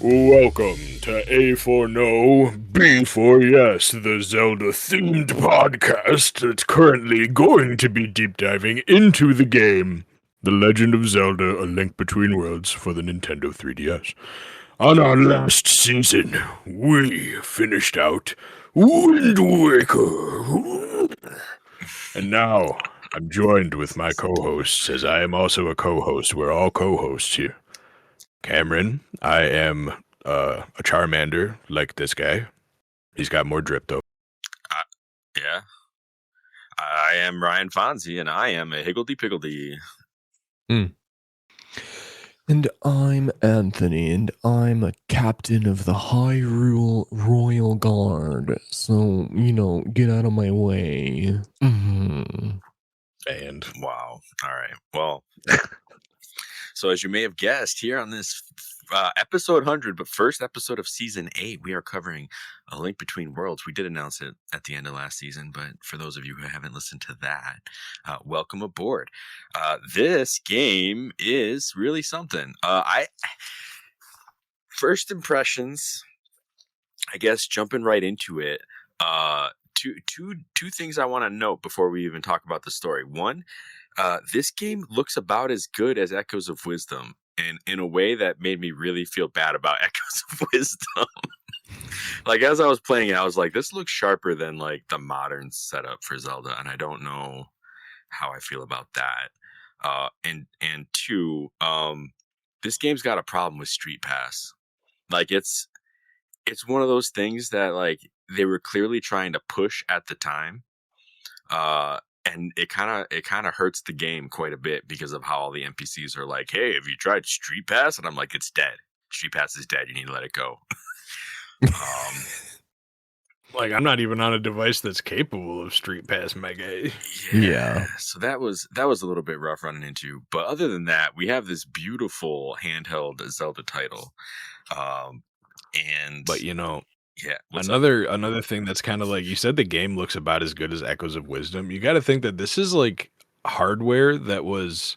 Welcome to A4NB4Y, the Zelda-themed podcast that's currently going to be deep diving into the game The Legend of Zelda: A Link Between Worlds for the Nintendo 3DS. On our last season, we finished out Wind Waker. And now, I'm joined with my co-hosts, as I am also a co-host. We're all co-hosts here. Cameron, I am a Charmander, like this guy. He's got more drip, though. Yeah. I am Ryan Fonzie, and I am a higgledy-piggledy. And I'm Anthony, and I'm a captain of the Hyrule Royal Guard. So, get out of my way. And wow. All right. Well, so as you may have guessed, here on this episode 100, but first episode of season 8, we are covering A Link Between Worlds. We did announce it at the end of last season, but for those of you who haven't listened to that, welcome aboard. This game is really something. First impressions, I guess, jumping right into it. Two things I want to note before we even talk about the story. One, this game looks about as good as Echoes of Wisdom, and in a way that made me really feel bad about Echoes of Wisdom. Like, as I was playing it, I was like, this looks sharper than like the modern setup for Zelda, and I don't know how I feel about that. And two, this game's got a problem with Street Pass. Like, it's one of those things that like they were clearly trying to push at the time. And it kind of hurts the game quite a bit because of how all the NPCs are like, "Hey, have you tried Street Pass?" And I'm like, "It's dead. Street Pass is dead. You need to let it go." Like, I'm not even on a device that's capable of Street Pass, my guy. Yeah. So that was a little bit rough running into. But other than that, we have this beautiful handheld Zelda title. But yeah. Another thing that's kind of like, you said the game looks about as good as Echoes of Wisdom. You got to think that this is like hardware that was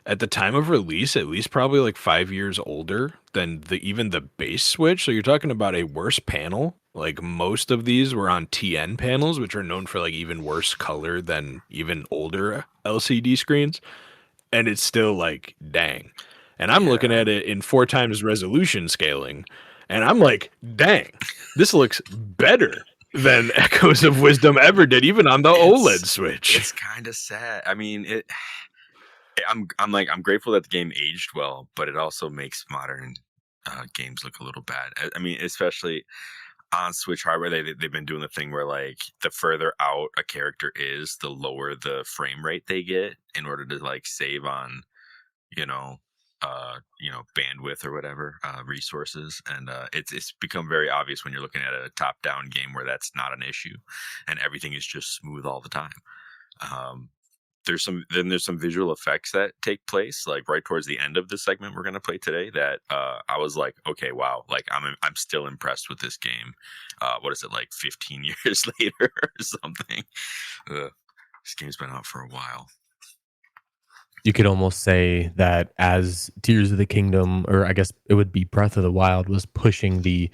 at the time of release at least probably like 5 years older than even the base Switch. So you're talking about a worse panel. Like, most of these were on TN panels, which are known for like even worse color than even older LCD screens. And it's still like, dang. And I'm looking at it in 4 times resolution scaling. And I'm like, dang, this looks better than Echoes of Wisdom ever did, even on the OLED Switch. It's kind of sad. I mean, I'm grateful that the game aged well, but it also makes modern games look a little bad. I mean, especially on Switch hardware, they've been doing the thing where like the further out a character is, the lower the frame rate they get in order to like save on, bandwidth or whatever, resources. And it's become very obvious when you're looking at a top-down game where that's not an issue and everything is just smooth all the time. There's some visual effects that take place like right towards the end of the segment we're going to play today that I was like, okay, wow, like I'm still impressed with this game. What is it, like 15 years later or something? This game's been out for a while. You could almost say that as Tears of the Kingdom, or I guess it would be Breath of the Wild, was pushing the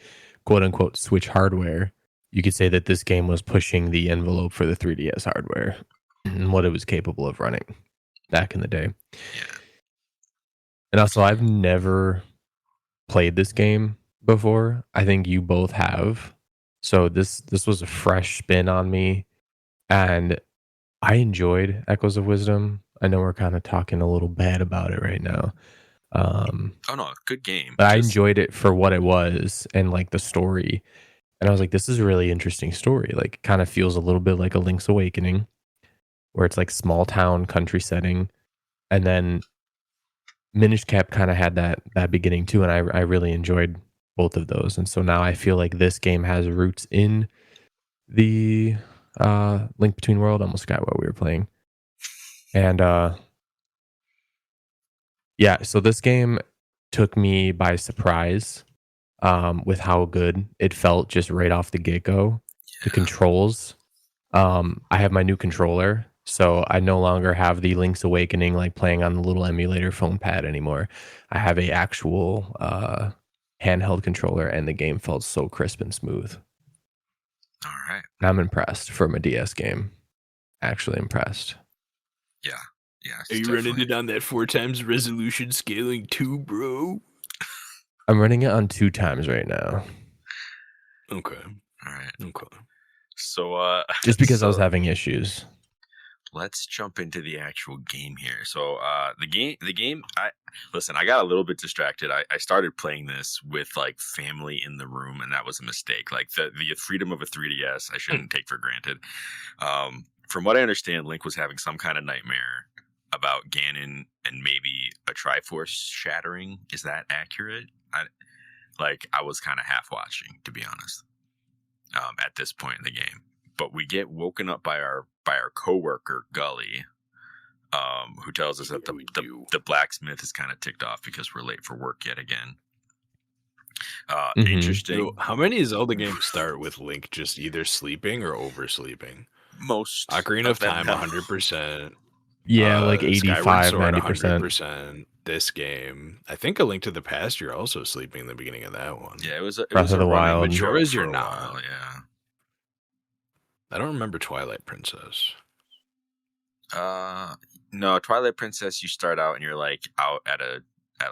quote-unquote Switch hardware, you could say that this game was pushing the envelope for the 3DS hardware and what it was capable of running back in the day. Yeah. And also, I've never played this game before. I think you both have. So this was a fresh spin on me, and I enjoyed Echoes of Wisdom. I know we're kind of talking a little bad about it right now. Oh no, good game. But I enjoyed it for what it was and like the story. And I was like, this is a really interesting story. Like, it kind of feels a little bit like a Link's Awakening, where it's like small town country setting. And then Minish Cap kind of had that beginning too. And I really enjoyed both of those. And so now I feel like this game has roots in the Link Between World. I almost forgot what we were playing. And so this game took me by surprise with how good it felt just right off the get-go. The controls. I have my new controller, so I no longer have the Link's Awakening like playing on the little emulator phone pad anymore. I have a actual handheld controller, and the game felt so crisp and smooth. All right. And I'm impressed from a DS game. Actually impressed. Yeah. Are you running it on that 4 times resolution scaling too, bro? I'm running it on 2 times right now. Okay. All right. Okay. So just because I was having issues. Let's jump into the actual game here. So the game I got a little bit distracted. I started playing this with like family in the room, and that was a mistake. Like the freedom of a 3DS I shouldn't take for granted. From what I understand, Link was having some kind of nightmare about Ganon and maybe a Triforce shattering. Is that accurate? I was kind of half watching, to be honest, at this point in the game. But we get woken up by our coworker Gully, who tells us that the blacksmith is kind of ticked off because we're late for work yet again. Interesting. Yo, how many Zelda games start with Link just either sleeping or oversleeping? Most. Ocarina of Time, 100%. Yeah, like 85, 90%. 100%. This game, I think A Link to the Past, you're also sleeping in the beginning of that one. Yeah, it was a Wild. Majora's you're not. While, yeah. I don't remember Twilight Princess. No, Twilight Princess, you start out and you're like out at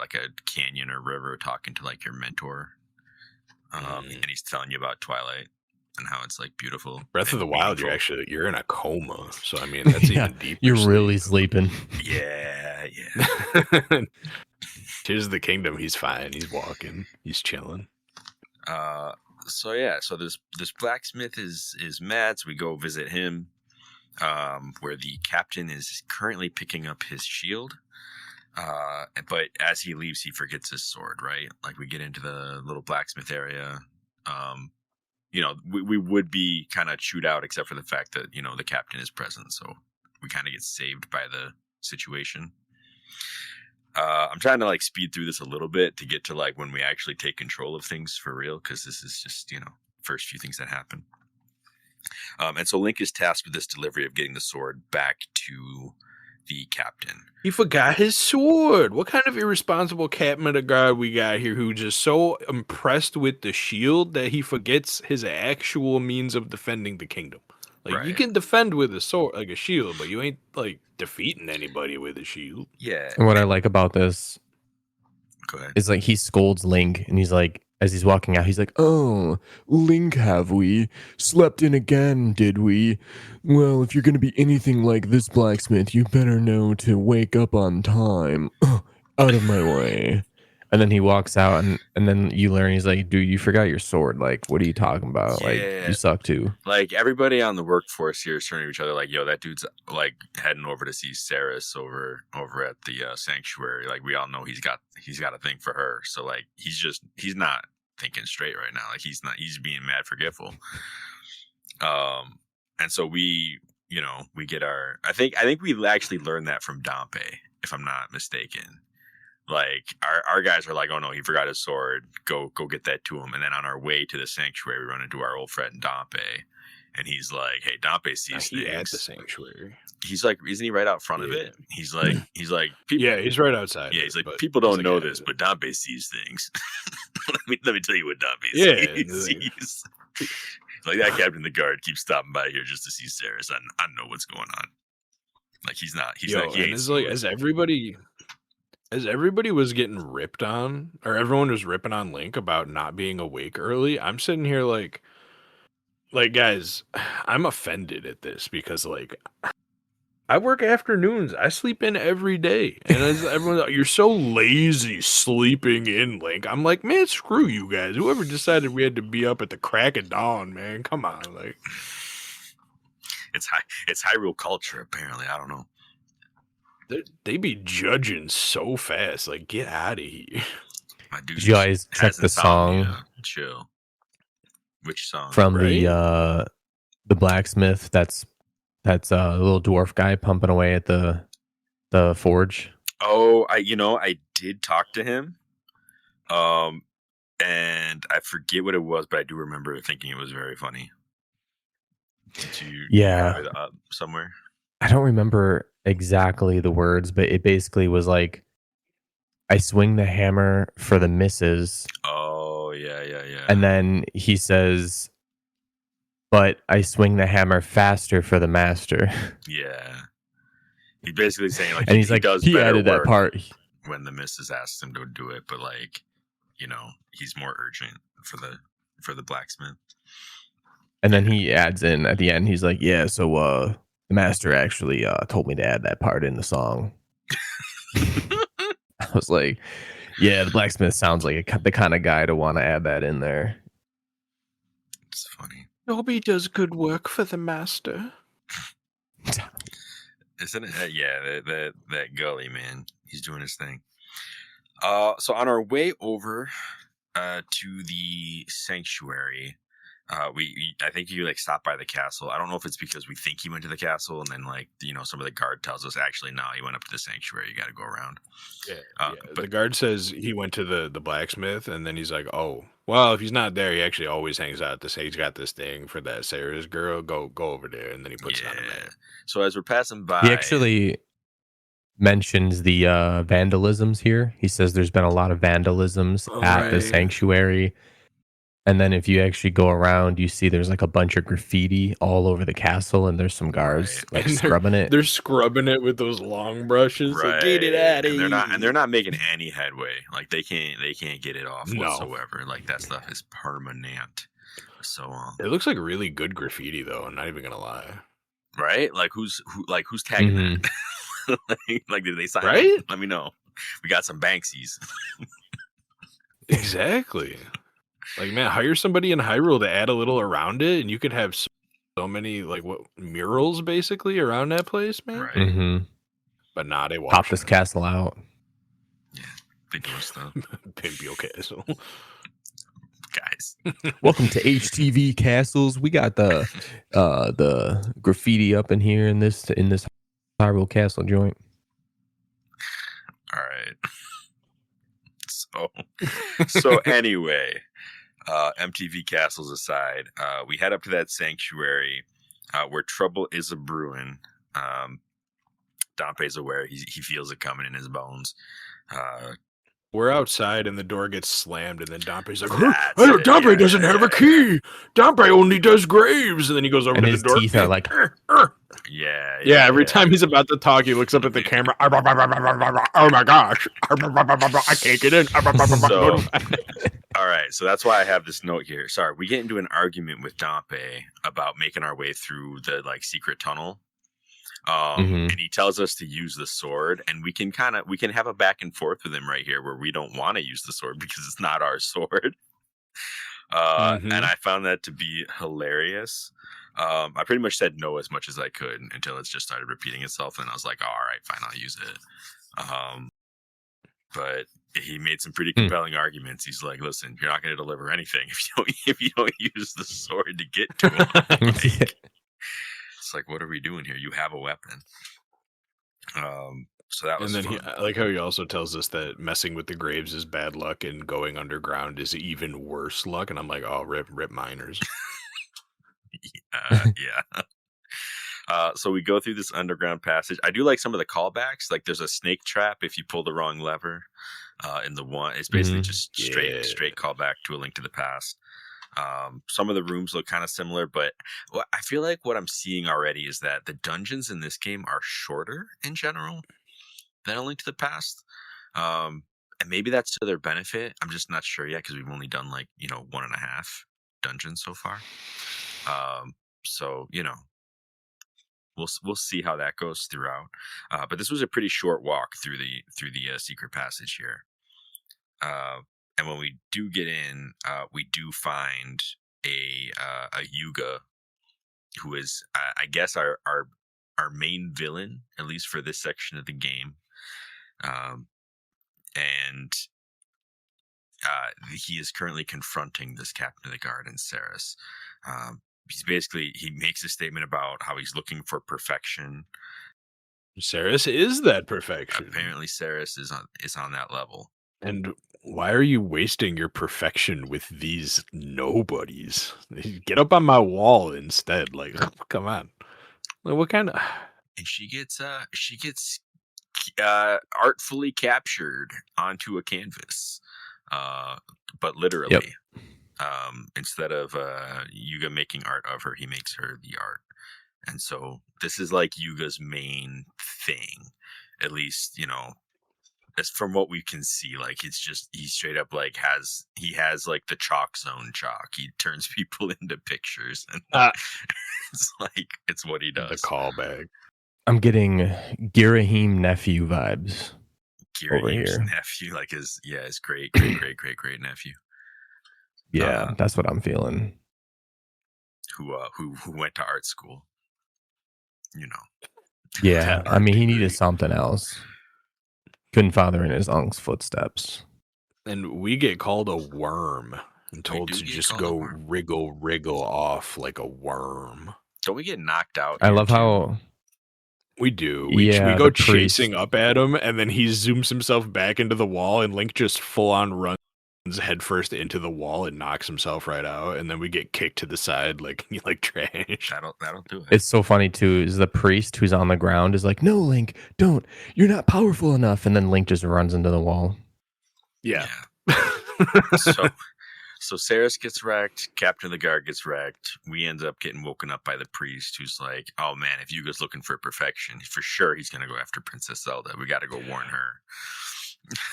like a canyon or river talking to like your mentor. And he's telling you about Twilight and how it's like beautiful. Breath of the Wild, you're in a coma. So I mean that's even deeper. You're really sleeping. Yeah. Tears of the Kingdom, he's fine. He's walking. He's chilling. So this blacksmith is mad, so we go visit him, where the captain is currently picking up his shield. But as he leaves, he forgets his sword, right? Like we get into the little blacksmith area. We would be kind of chewed out except for the fact that, the captain is present. So we kind of get saved by the situation. I'm trying to like speed through this a little bit to get to like when we actually take control of things for real, because this is just first few things that happen. And so Link is tasked with this delivery of getting the sword back to the captain. He forgot his sword. What kind of irresponsible captain of guard we got here who just so impressed with the shield that he forgets his actual means of defending the kingdom? Like right. You can defend with a sword, like a shield, but you ain't like defeating anybody with a shield. Yeah. And what I like about this is like he scolds Link, and he's like, as he's walking out, he's like, "Oh, Link, have we slept in again? Did we? Well, if you're gonna be anything like this blacksmith, you better know to wake up on time. Out of my way." And then he walks out, and then you learn he's like, "Dude, you forgot your sword. Like, what are you talking about? Yeah. Like, you suck too." Like everybody on the workforce here is turning to each other like, "Yo, that dude's like heading over to see Saris over at the sanctuary. Like, we all know he's got a thing for her. So like, he's not thinking straight right now. Like, he's being mad forgetful." And so we get our. I think we actually learned that from Dompe, if I'm not mistaken. Like our guys are like, "Oh no, he forgot his sword. Go get that to him." And then on our way to the sanctuary, we run into our old friend Dompe, and he's like, "Hey, Dompe sees things at the sanctuary." He's like, "Isn't he right out front of it?" He's like, "Yeah, he's right outside." Yeah, he's like, "People don't know this, but Dompe sees things." let me tell you what Dompe sees. Like that captain of the guard keeps stopping by here just to see Saris. I know what's going on. Like he's not. As everybody was getting ripped on, or everyone was ripping on Link about not being awake early, I'm sitting here like guys, I'm offended at this because like I work afternoons. I sleep in every day. And as everyone's like, "You're so lazy sleeping in, Link." I'm like, man, screw you guys. Whoever decided we had to be up at the crack of dawn, man. Come on. Like it's Hyrule culture, apparently. I don't know. They be judging so fast. Like, get out of here. My dude, did you guys check the song? Chill. Which song? From the blacksmith that's a little dwarf guy pumping away at the forge. Oh, I did talk to him. And I forget what it was, but I do remember thinking it was very funny. Did you have it up somewhere? I don't remember exactly the words, but it basically was like, "I swing the hammer for the misses." Oh. Oh, yeah. And then he says, "But I swing the hammer faster for the master." Yeah. He's basically saying, like, And he's he like, does he better added that work part. when the missus asks him to do it, but, like, you know, he's more urgent for the blacksmith. And then he adds in at the end, he's like, "Yeah, so the master actually told me to add that part in the song." I was like, "Yeah, the blacksmith sounds like the kind of guy to want to add that in there." It's funny. Dobby does good work for the master. Isn't it? Yeah, that gully, man. He's doing his thing. So on our way over to the sanctuary, I think you like stopped by the castle. I don't know if it's because we think he went to the castle, and then like some of the guard tells us actually no, he went up to the sanctuary. You got to go around. Yeah. But The guard says he went to the blacksmith, and then he's like, "Oh, well, if he's not there, he actually always hangs out. He's got this thing for that Sarah's girl. Go over there." And then he puts it on a map. So as we're passing by, He actually mentions the vandalisms here. He says there's been a lot of vandalisms at the Right. sanctuary. And then if you actually go around, you see there's like a bunch of graffiti all over the castle, and there's some guards Right. like And scrubbing it. They're scrubbing it with those long brushes. right? Like, get it out of here. They're not making any headway. Like they can't get it off No. whatsoever. Like that stuff is permanent. So It looks like really good graffiti, though. I'm not even gonna lie. right? Like who's tagging Mhm. that? like did they sign Right? it? Let me know. We got some Banksies. Exactly. Like, man, hire somebody in Hyrule to add a little around it, and you could have so many like murals basically around that place, man. Right. Mhm. But nah, they Pop watch this castle out. Yeah. They doing stuff. Pimp your castle. Guys. Welcome to HTV Castles. We got the graffiti up in here in this Hyrule Castle joint. All right. So anyway, MTV Castles aside, we head up to that sanctuary where trouble is a brewing. Dompe's aware. He feels it coming in his bones. We're outside and the door gets slammed, and then Dompe's like, That's "Oh, it. Dompe Yeah, doesn't have a key. Dompe only does graves." And then he goes over And to his the door. teeth are like, Yeah. Every time he's about to talk, he looks up at the camera. Oh my gosh! I can't get in. So, all right, so that's why I have this note here. Sorry, we get into an argument with Dompe about making our way through the like secret tunnel. And he tells us to use the sword, and we can have a back and forth with him right here where we don't want to use the sword because it's not our sword. And I found that to be hilarious. I pretty much said no as much as I could until it just started repeating itself, and I was like, oh, all right, fine, I'll use it. But he made some pretty compelling arguments. He's like, listen, you're not going to deliver anything if you don't use the sword to get to him. It's like, what are we doing here? You have a weapon. So that was and then fun. I like how he also tells us that messing with the graves is bad luck and going underground is even worse luck. And I'm like, oh, rip miners. Yeah. So we go through this underground passage. I do like some of the callbacks. Like there's a snake trap if you pull the wrong lever. In the one, it's basically just straight callback to A Link to the Past. Some of the rooms look kind of similar, but I feel like what I'm seeing already is that the dungeons in this game are shorter in general than A Link to the Past. And maybe that's to their benefit. I'm just not sure yet because we've only done 1.5 dungeons so far. So we'll see how that goes throughout. But this was a pretty short walk through the secret passage here. And when we do get in, we do find a Yuga, who is, I guess, our main villain, at least for this section of the game. And he is currently confronting this captain of the guard in Saris. He makes a statement about how he's looking for perfection. Saris is that perfection. Apparently, Saris is on that level. And why are you wasting your perfection with these nobodies? Get up on my wall instead. Like, come on. Like, what kind of? And she gets artfully captured onto a canvas. but literally. Instead of Yuga making art of her, he makes her the art. And so this is like Yuga's main thing, at least, as from what we can see. Like, it's just, he straight up like has like the chalk zone chalk. He turns people into pictures, and it's like, it's what he does. The callback. I'm getting Girahim nephew vibes. Girahim's nephew, like his great nephew. Yeah, that's what I'm feeling. Who went to art school. Yeah, I mean, he needed something else. Couldn't follow in his uncle's footsteps. And we get called a worm and told to just go wriggle off like a worm. Don't we get knocked out? I love how we do. We go chasing up at him, and then he zooms himself back into the wall, and Link just full on runs headfirst into the wall and knocks himself right out, and then we get kicked to the side like trash. That'll do it. It's so funny too, is the priest who's on the ground is like, "No, Link, don't. You're not powerful enough." And then Link just runs into the wall. Yeah. So Saris gets wrecked, Captain of the Guard gets wrecked. We end up getting woken up by the priest, who's like, "Oh man, if Yuga's looking for perfection, for sure he's gonna go after Princess Zelda. We got to go warn her."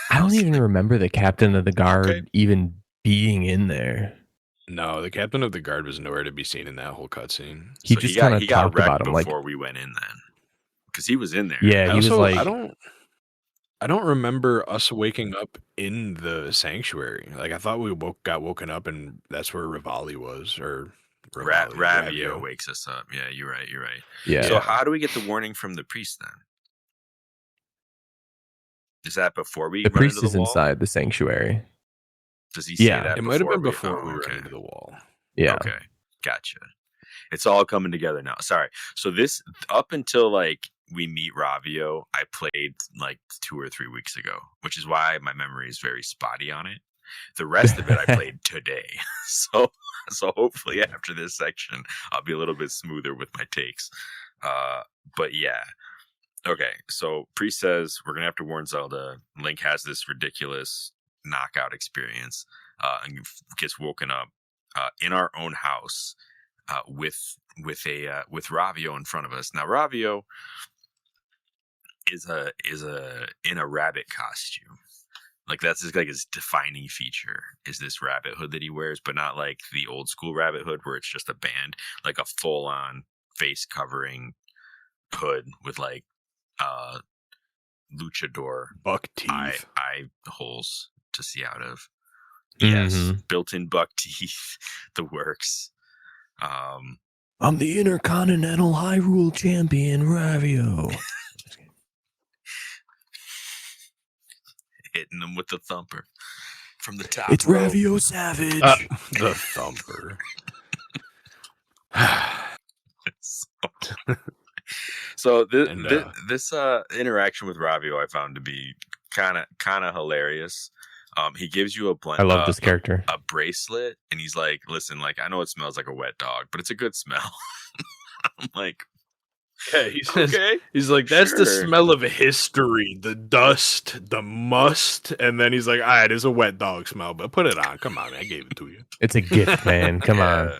I don't even remember the Captain of the Guard even being in there. No, the Captain of the Guard was nowhere to be seen in that whole cutscene. He just kind of talked about him before we went in, then, because he was in there. Yeah, he was like, I don't remember us waking up in the sanctuary. Like, I thought we got woken up, and that's where Rivali was, or Ravio wakes us up. Yeah, you're right. Yeah. So how do we get the warning from the priest then? Is that before we? The run priest into the is wall? inside the sanctuary. Does he say that? It might have been before we ran into the wall. Yeah. Okay, gotcha. It's all coming together now. Sorry. So this, up until like we meet Ravio, I played like 2 or 3 weeks ago, which is why my memory is very spotty on it. The rest of it I played today. So hopefully after this section, I'll be a little bit smoother with my takes. But yeah. Okay, so Priest says we're gonna have to warn Zelda. Link has this ridiculous knockout experience, and gets woken up in our own house with Ravio in front of us. Now Ravio is in a rabbit costume. Like, that's just like his defining feature, is this rabbit hood that he wears, but not like the old school rabbit hood where it's just a band, like a full on face covering hood with like luchador buck teeth eye holes to see out of. Yes, built-in buck teeth, the works. I'm the Intercontinental Hyrule Champion, Ravio. Hitting them with the thumper from the top. It's rope. Ravio Savage. The thumper. So this interaction with Ravio I found to be kind of hilarious. He gives you I love this character. A bracelet, and he's like, "Listen, like, I know it smells like a wet dog, but it's a good smell." I'm like, yeah, he says, okay. He's like, "That's the smell of history, the dust, the must," and then he's like, "All right, it is a wet dog smell, but put it on. Come on, man, I gave it to you. It's a gift, man. Come on."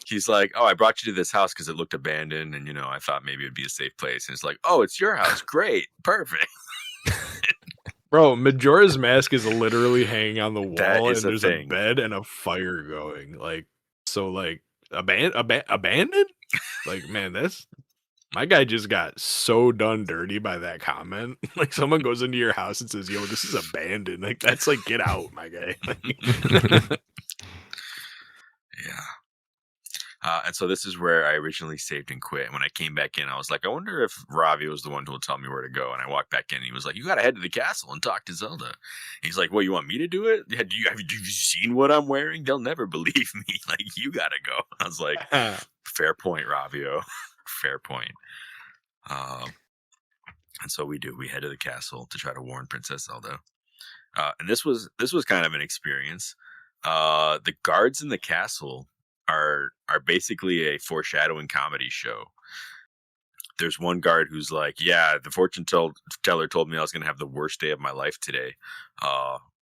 He's like, "Oh, I brought you to this house because it looked abandoned, and I thought maybe it'd be a safe place." And it's like, "Oh, it's your house. Great, perfect." Bro, Majora's Mask is literally hanging on the wall, and there's a bed and a fire going. Like, so, like, abandoned? Like, man, that's... My guy just got so done dirty by that comment. Like, someone goes into your house and says, "Yo, this is abandoned." Like, that's like, get out, my guy. Yeah. And so this is where I originally saved and quit. And when I came back in, I was like, I wonder if Ravio was the one who will tell me where to go. And I walked back in, and he was like, "You got to head to the castle and talk to Zelda." And he's like, "Well, you want me to do it? Have you seen what I'm wearing? They'll never believe me. Like, you got to go." I was like, fair point, Ravio. Fair point. And so we do. We head to the castle to try to warn Princess Zelda. And this was kind of an experience. The guards in the castle are basically a foreshadowing comedy show. There's one guard who's like, "Yeah, the fortune teller told me I was going to have the worst day of my life today.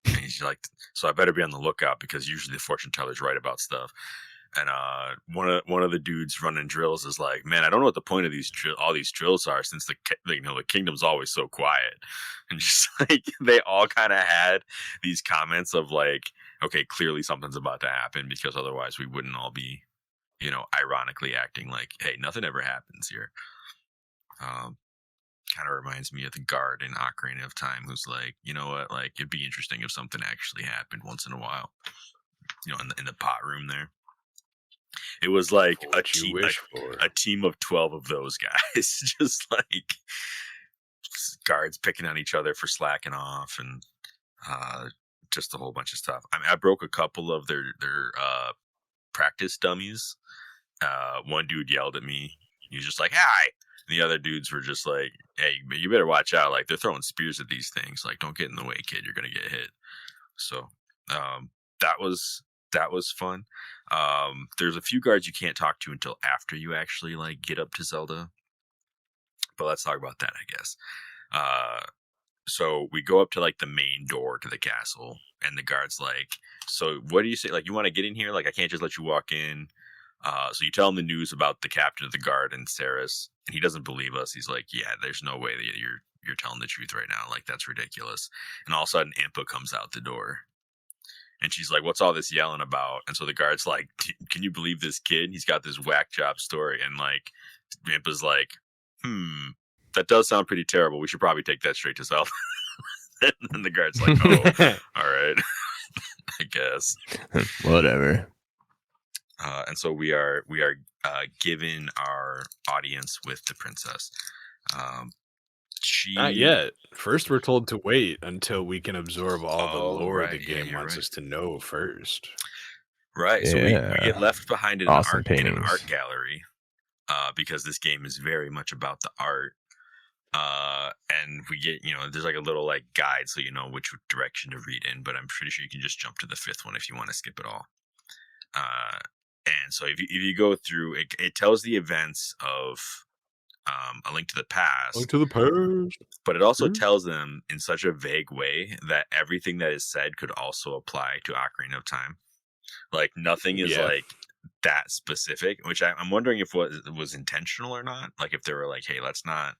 And he's like, so I better be on the lookout because usually the fortune teller's right about stuff. And one of the dudes running drills is like, man, I don't know what the point of all these drills are since the kingdom's always so quiet. And just like they all kind of had these comments of like, okay, clearly something's about to happen because otherwise we wouldn't all be, ironically acting like, hey, nothing ever happens here. Kind of reminds me of the guard in Ocarina of Time who's like, you know what, like it'd be interesting if something actually happened once in a while. In the pot room there. It was like a team of 12 of those guys, just like guards picking on each other for slacking off and just a whole bunch of stuff. I mean, I broke a couple of their practice dummies. One dude yelled at me. He was just like, hi. And the other dudes were just like, hey, you better watch out. Like, they're throwing spears at these things. Like, don't get in the way, kid. You're going to get hit. So that was fun. There's a few guards you can't talk to until after you actually like get up to Zelda. But let's talk about that, I guess. So we go up to like the main door to the castle, and the guard's like, so what do you say? Like, you want to get in here? Like, I can't just let you walk in. So you tell him the news about the captain of the guard and Saris, and he doesn't believe us. He's like, yeah, there's no way that you're telling the truth right now. Like, that's ridiculous. And all of a sudden, Impa comes out the door. And she's like, what's all this yelling about? And so the guard's like, can you believe this kid? He's got this whack job story. And like, Impa's like, that does sound pretty terrible. We should probably take that straight to Zelda. And the guard's like, oh, all right, I guess. Whatever. And so we are given our audience with the princess. Not yet. First, we're told to wait until we can absorb all the lore the game wants us to know first. Right. Yeah. So we get left behind in, Awesome in an art gallery because this game is very much about the art. And we get, there's like a little like guide so you know which direction to read in, but I'm pretty sure you can just jump to the 5th one if you want to skip it all. And so if you go through, it tells the events of A Link to the Past. Link to the Past. But it also tells them in such a vague way that everything that is said could also apply to Ocarina of Time. Like nothing is like that specific, which I'm wondering if it was intentional or not. Like if they were like, hey, let's not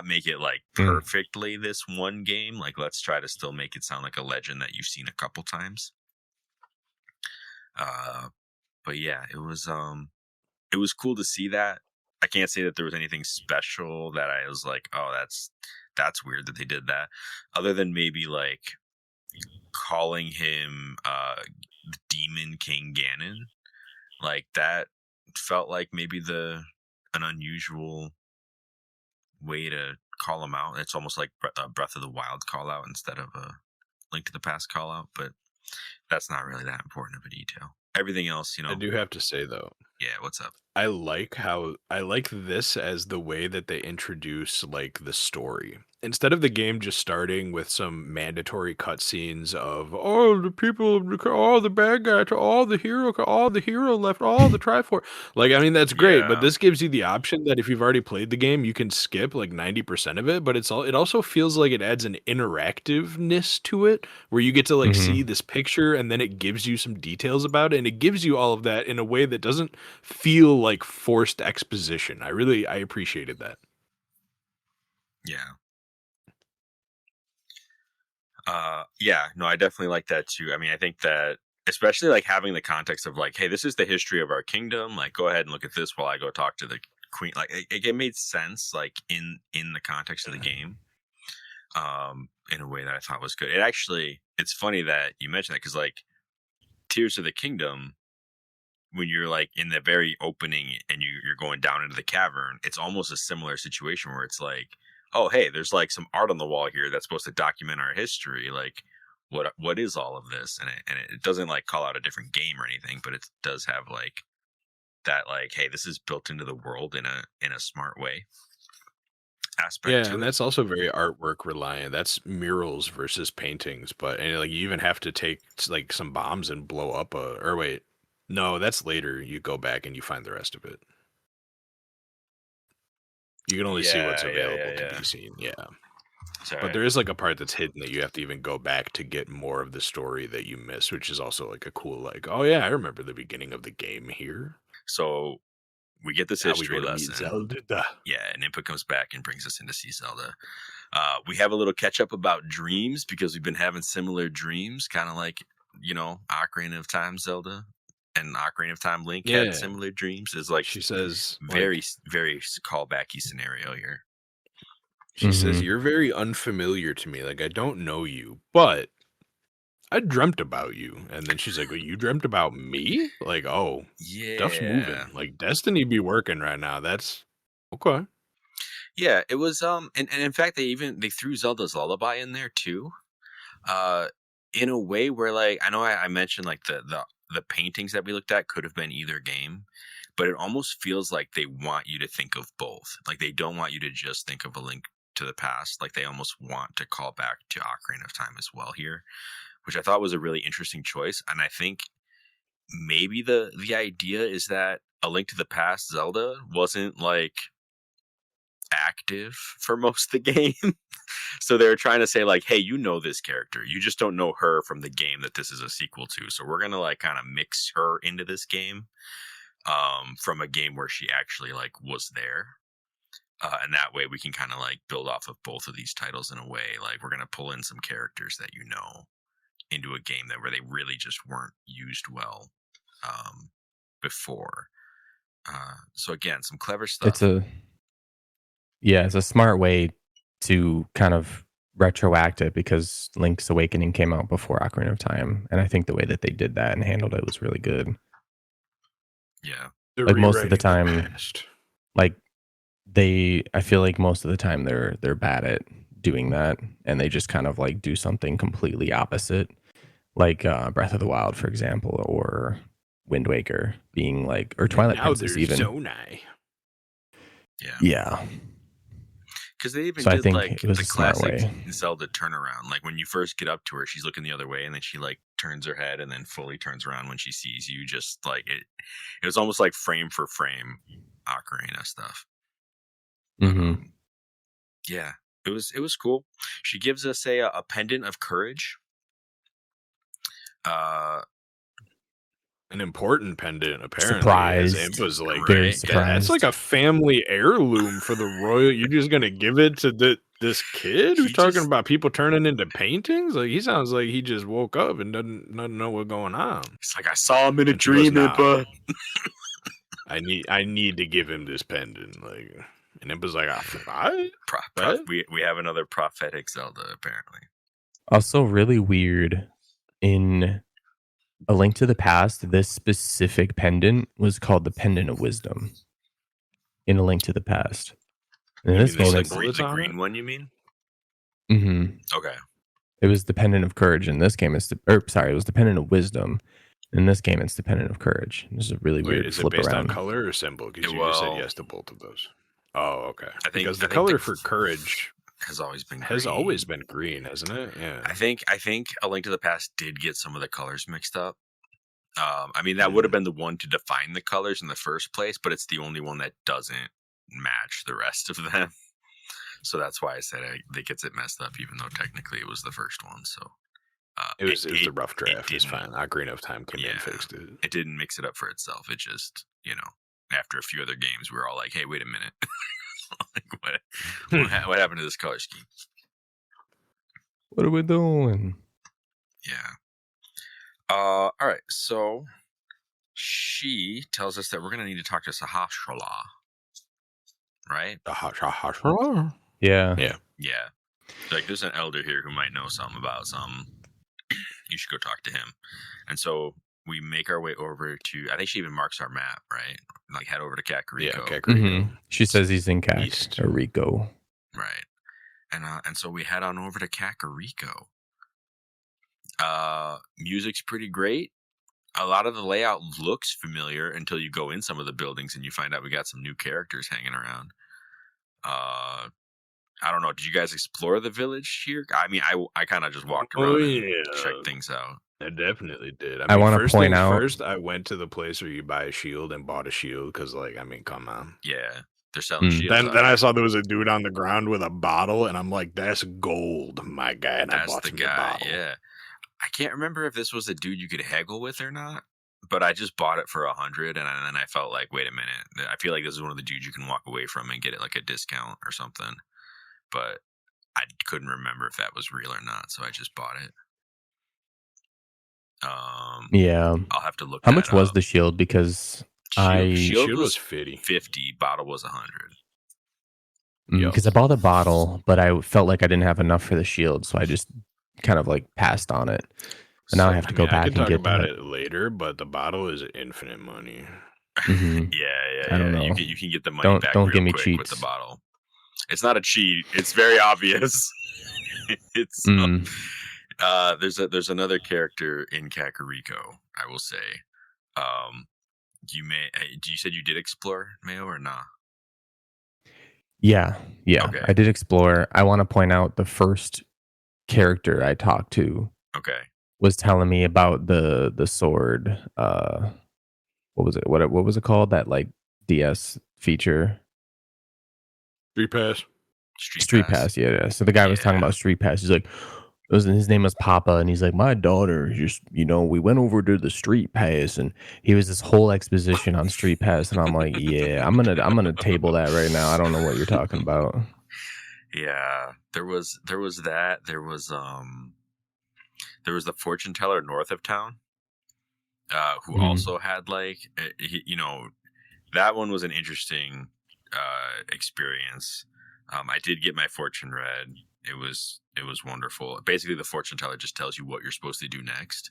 make it like perfectly this one game. Like let's try to still make it sound like a legend that you've seen a couple times. But yeah, it was cool to see that. I can't say that there was anything special that I was like, oh, that's weird that they did that. Other than maybe like calling him Demon King Ganon. Like that felt like maybe an unusual way to call him out. It's almost like a Breath of the Wild call out instead of a Link to the Past call out, but that's not really that important of a detail. Everything else, I do have to say though. Yeah, what's up? I like this as the way that they introduce like the story. Instead of the game just starting with some mandatory cutscenes of the people, all the bad guy to all the hero left, all the Triforce. Like, I mean, that's great, but this gives you the option that if you've already played the game, you can skip like 90% of it. But it also feels like it adds an interactiveness to it, where you get to like see this picture, and then it gives you some details about it, and it gives you all of that in a way that doesn't feel like forced exposition. I appreciated that. Yeah. No, I definitely like that too. I mean, I think that especially like having the context of like, hey, this is the history of our kingdom. Like, go ahead and look at this while I go talk to the queen. Like, it made sense, like in the context of the game, in a way that I thought was good. It's funny that you mentioned that because like Tears of the Kingdom, when you're like in the very opening and you're going down into the cavern, it's almost a similar situation where it's like, oh, hey, there's like some art on the wall here that's supposed to document our history. Like, what is all of this? And it doesn't like call out a different game or anything, but it does have like that, like, hey, this is built into the world in a smart way. Aspect yeah, to and it. that's also very artwork reliant. That's murals versus paintings, and like you even have to take like some bombs and blow up no, that's later. You go back and you find the rest of it. You can only see what's available to be seen. Yeah. But there is like a part that's hidden that you have to even go back to get more of the story that you miss, which is also like a cool, like, oh yeah, I remember the beginning of the game here. So we get this Now we history go to meet lesson. Zelda. Yeah, and Impa comes back and brings us in to see Zelda. We have a little catch up about dreams because we've been having similar dreams, kind of like, Ocarina of Time Zelda and Ocarina of Time Link had similar dreams. It's like She says, very, very callbacky scenario here. She says, "You're very unfamiliar to me. Like I don't know you, but I dreamt about you." And then she's like, "Well, you dreamt about me? Like, oh, stuff's moving. Like destiny be working right now. That's okay." Yeah, it was and in fact they threw Zelda's Lullaby in there too. In a way where like I know I mentioned like the paintings that we looked at could have been either game, but it almost feels like they want you to think of both. Like they don't want you to just think of A Link to the Past. Like they almost want to call back to Ocarina of Time as well here, which I thought was a really interesting choice. And I think maybe the idea is that A Link to the Past Zelda wasn't like active for most of the game. So they're trying to say like, hey, you know this character, you just don't know her from the game that this is a sequel to, so we're gonna like kind of mix her into this game from a game where she actually like was there, and that way we can kind of like build off of both of these titles in a way. Like we're gonna pull in some characters that into a game that where they really just weren't used well before. So again, some clever stuff. It's a smart way to kind of retroact it because Link's Awakening came out before Ocarina of Time, and I think the way that they did that and handled it was really good. Yeah, like most of the time, like I feel like most of the time they're bad at doing that, and they just kind of like do something completely opposite, like Breath of the Wild, for example, or Wind Waker being like, or Twilight Princess even. Zonai. Yeah. Because they even So did I think like it was the a smart classic way. Zelda turnaround. Like when you first get up to her, she's looking the other way, and then she like turns her head and then fully turns around when she sees you. Just like it was almost like frame for frame Ocarina stuff. Yeah, it was cool. She gives us a pendant of courage. An important pendant, apparently. Surprised. As Impa's like, very surprised. That's like a family heirloom for the royal. You're just gonna give it to this kid who's talking about people turning into paintings? Like he sounds like he just woke up and doesn't know what's going on. It's like I saw him in a dream, Impa. I need to give him this pendant. Like, and Impa's like, we have another prophetic Zelda apparently. Also, really weird in A Link to the Past, this specific pendant was called the Pendant of Wisdom in A Link to the Past. And in this game, the green one, you mean? Okay. It was the Pendant of Courage. In this game, it was the Pendant of Wisdom. In this game, it's the Pendant of Courage. This is a really weird flip around. Is it based on color or symbol? Because you just said yes to both of those. Oh, okay. Because the color for Courage has always been green, hasn't it? Yeah. I think A Link to the Past did get some of the colors mixed up. I mean, that would have been the one to define the colors in the first place, but it's the only one that doesn't match the rest of them. So that's why I said it gets it messed up, even though technically it was the first one. So it was a rough draft. It's fine. Ocarina of Time came in and fixed it. It didn't mix it up for itself. It just, after a few other games, we were all like, hey, wait a minute. Like, what happened to this color scheme? What are we doing? Yeah. All right. So she tells us that we're going to need to talk to Sahasrara. Right? Sahasrara? Yeah. Like, there's an elder here who might know something about something. You should go talk to him. And so we make our way over to, I think she even marks our map, right? Like head over to Kakariko. Yeah, Kakariko. She says he's in Kakariko. Right. And so we head on over to Kakariko. Music's pretty great. A lot of the layout looks familiar until you go in some of the buildings and you find out we got some new characters hanging around. I don't know. Did you guys explore the village here? I mean, I kind of just walked around and checked things out. I definitely did. I want to point out. First, I went to the place where you buy a shield and bought a shield because, like, I mean, come on. Yeah. They're selling shields. Then I saw there was a dude on the ground with a bottle, and I'm like, that's gold, my guy. And I bought him the bottle. Yeah. I can't remember if this was a dude you could haggle with or not, but I just bought it for 100, and then I felt like, wait a minute, I feel like this is one of the dudes you can walk away from and get it like a discount or something. But I couldn't remember if that was real or not, so I just bought it. Yeah. I'll have to look. How much was the shield? Because shield was 50. 50. Bottle was 100. Because I bought a bottle, but I felt like I didn't have enough for the shield, so I just kind of like passed on it. And now I have to go back and get talk about it later, but the bottle is infinite money. Yeah. I don't know. You can get the money back. Don't give me quick cheats with the bottle. It's not a cheat. It's very obvious. It's there's another character in Kakariko, I will say. You said you did explore, Mayo, or not? Yeah. Okay. I did explore. I want to point out the first character I talked to. Okay. Was telling me about the sword. What was it? What was it called? That like DS feature. Street Pass. Street Pass. Yeah. So the guy was talking about Street Pass. He's like, his name was Papa, and he's like, my daughter just, we went over to the Street Pass, and he was this whole exposition on Street Pass, and I'm like, yeah, I'm gonna table that right now. I don't know what you're talking about. Yeah, there was that. There was the fortune teller north of town, who also had like, that one was an interesting experience. I did get my fortune read. It was wonderful. Basically, the fortune teller just tells you what you're supposed to do next,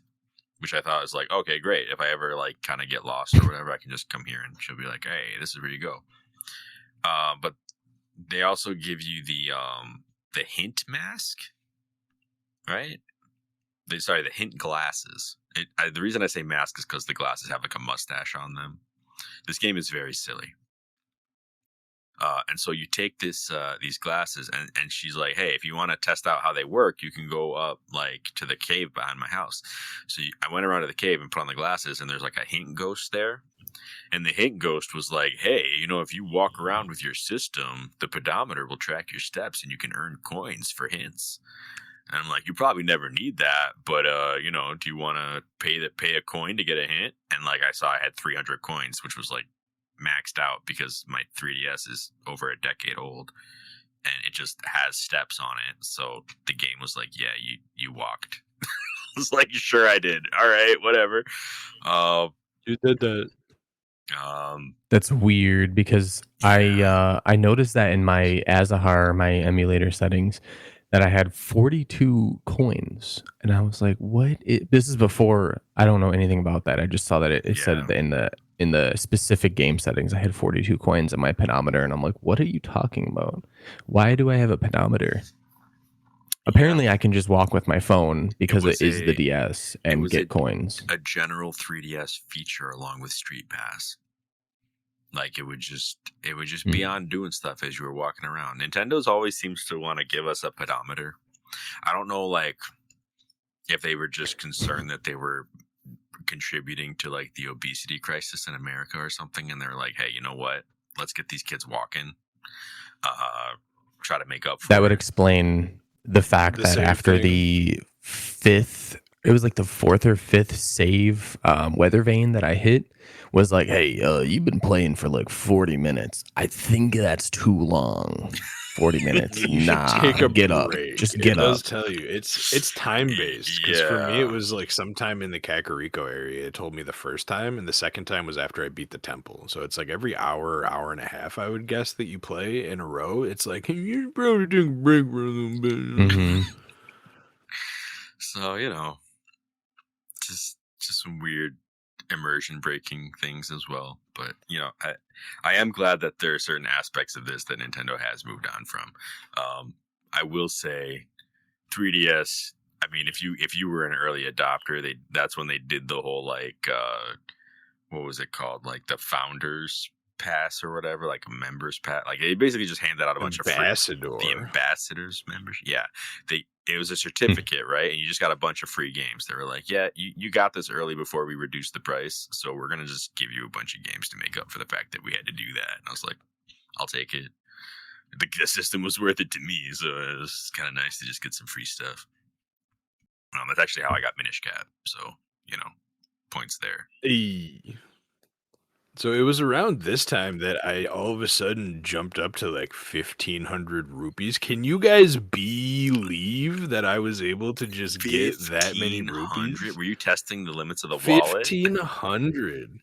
which I thought was like, okay, great. If I ever like kind of get lost or whatever, I can just come here and she'll be like, hey, this is where you go. But they also give you the hint mask, right? The hint glasses. The reason I say mask is because the glasses have like a mustache on them. This game is very silly. And so you take these glasses, and she's like, hey, if you want to test out how they work, you can go up like to the cave behind my house. So I went around to the cave and put on the glasses, and there's like a hint ghost there. And the hint ghost was like, hey, if you walk around with your system, the pedometer will track your steps and you can earn coins for hints. And I'm like, you probably never need that, but do you want to pay a coin to get a hint? And like I saw I had 300 coins, which was like maxed out because my 3DS is over a decade old and it just has steps on it. So the game was like, yeah, you walked. I was like, sure I did. All right, whatever. You did that. That's weird because I noticed that in my Azahar, my emulator settings, that I had 42 coins, and I was like, "What?" This is before I don't know anything about that. I just saw that it said in the specific game settings I had 42 coins in my pedometer, and I'm like, "What are you talking about? Why do I have a pedometer?" Apparently, I can just walk with my phone because it is the DS and get coins. A general 3DS feature along with Street Pass. Like it would just be on doing stuff as you were walking around. Nintendo's always seems to want to give us a pedometer. I don't know, like if they were just concerned that they were contributing to like the obesity crisis in America or something, and they're like, hey, you know what? Let's get these kids walking. Try to make up for that would explain the fact that after the fifth, it was like the fourth or fifth save weather vane that I hit was like, hey, you've been playing for like 40 minutes. I think that's too long. 40 minutes. Nah, take a get break. Up. Just get up. It does tell you. It's time based. Because for me, it was like sometime in the Kakariko area. It told me the first time, and the second time was after I beat the temple. So it's like every hour and a half, I would guess, that you play in a row. It's like, hey, you probably take a break for a little bit. Mm-hmm. So, just some weird immersion breaking things as well. But I am glad that there are certain aspects of this that Nintendo has moved on from. I will say 3DS, I mean, if you were an early adopter, that's when they did the whole like what was it called, like the founders pass or whatever, like a members pass. Like they basically just handed out a bunch of the ambassadors membership. Yeah, it was a certificate, right? And you just got a bunch of free games. They were like, yeah, you got this early before we reduced the price, so we're gonna just give you a bunch of games to make up for the fact that we had to do that. And I was like, I'll take it. The system was worth it to me, so it was kind of nice to just get some free stuff. That's actually how I got Minish Cap, so points there. Hey. So it was around this time that I all of a sudden jumped up to like 1,500 rupees. Can you guys believe that I was able to just get that many 1,500? rupees? Were you testing the limits of the wallet? 1,500.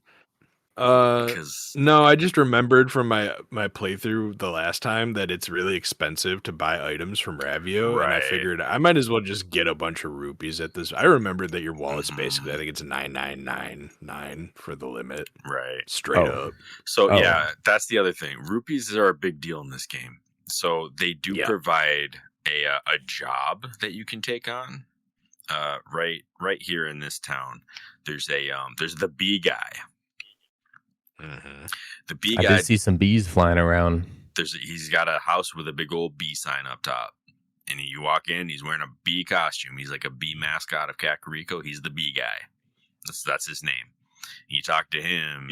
Because No, I just remembered from my playthrough the last time that it's really expensive to buy items from Ravio, and I right, figured I might as well just get a bunch of rupees at this. I remembered that your wallet's basically, I think it's 9,999 for the limit, right. straight Oh. up. So Oh. yeah, that's the other thing. Rupees are a big deal in this game. So they do Yeah. provide a job that you can take on. Right here in this town, there's the bee guy. Mhm. The bee I guy. did see some bees flying around. He's got a house with a big old bee sign up top, and you walk in, he's wearing a bee costume. He's like a bee mascot of Kakariko. He's the bee guy. That's his name. You talk to him,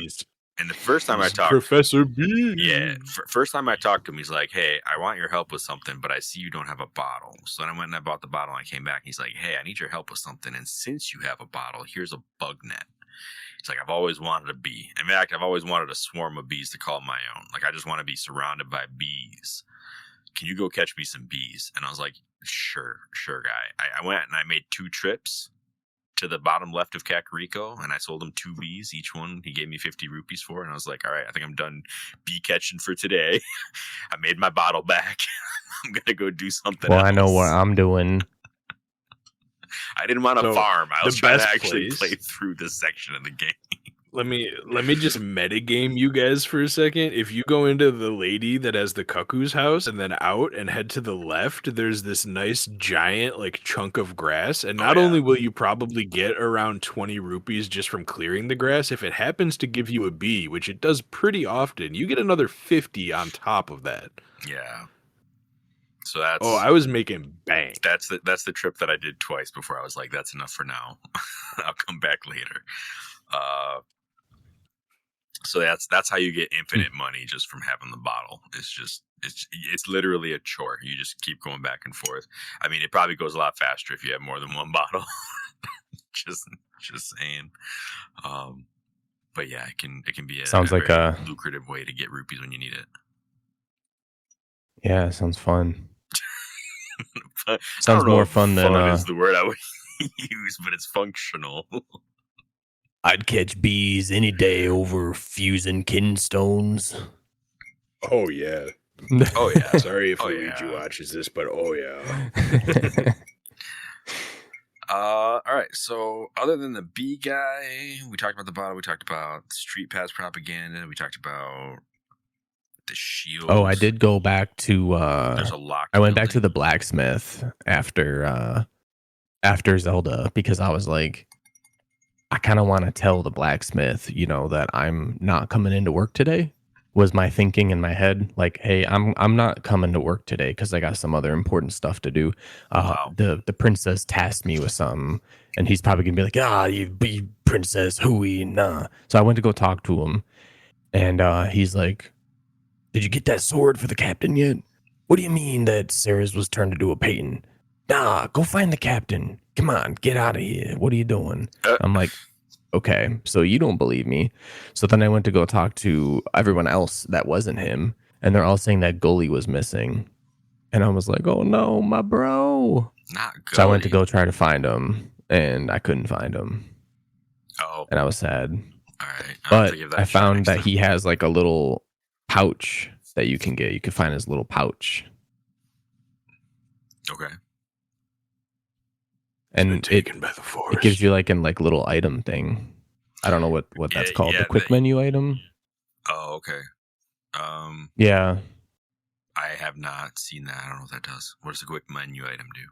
and the first time I talked, Professor B. yeah, first time I talked to him, he's like, "Hey, I want your help with something, but I see you don't have a bottle." So then I went and I bought the bottle, and I came back. And he's like, "Hey, I need your help with something, and since you have a bottle, here's a bug net." He's like, "I've always wanted a bee. In fact, I've always wanted a swarm of bees to call my own. Like, I just want to be surrounded by bees. Can you go catch me some bees?" And I was like, sure, guy. I went and I made 2 trips to the bottom left of Kakariko, and I sold him 2 bees. Each one he gave me 50 rupees for, and I was like, all right, I think I'm done bee catching for today. I made my bottle back. I'm gonna go do something else. I know what I'm doing. I didn't want to farm. I was trying to actually place, play through this section of the game. Let me just metagame you guys for a second. If you go into the lady that has the cuckoo's house and then out and head to the left, there's this nice giant like chunk of grass. And not only will you probably get around 20 rupees just from clearing the grass, if it happens to give you a bee, which it does pretty often, you get another 50 on top of that. Yeah. So that's I was making bank. That's the trip that I did twice before I was like, that's enough for now. I'll come back later. So that's how you get infinite money just from having the bottle. It's literally a chore. You just keep going back and forth. I mean, it probably goes a lot faster if you have more than one bottle. just saying. But yeah, it can be Sounds like a lucrative way to get rupees when you need it. Yeah, sounds fun. Sounds more fun than is the word I would use, but it's functional. I'd catch bees any day over fusing kinstones. Oh yeah. Oh yeah. Sorry if Luigi watches this, but oh yeah. All right. So other than the bee guy, we talked about the bottle. We talked about street pass propaganda. We talked about the shield. Oh, I did go back to. There's a lock. I went back to the blacksmith after Zelda because I was like, I kind of want to tell the blacksmith, that I'm not coming into work today. Was my thinking in my head, like, hey, I'm not coming to work today because I got some other important stuff to do. The princess tasked me with something, and he's probably gonna be like, you be princess hooey, nah. So I went to go talk to him, and he's like, did you get that sword for the captain yet? What do you mean that Sarah's was turned into a Peyton? Nah, go find the captain. Come on, get out of here. What are you doing? I'm like, okay, so you don't believe me. So then I went to go talk to everyone else that wasn't him, and they're all saying that Gully was missing. And I was like, oh no, my bro. Not Gully. So I went to go try to find him, and I couldn't find him. Oh. And I was sad. All right. But I found that he has like a little pouch that you can get. You can find his little pouch. Okay. And taken by the force. It gives you like an little item thing. I don't know what that's called. The quick menu item. Oh, okay. Yeah. I have not seen that. I don't know what that does. What does the quick menu item do?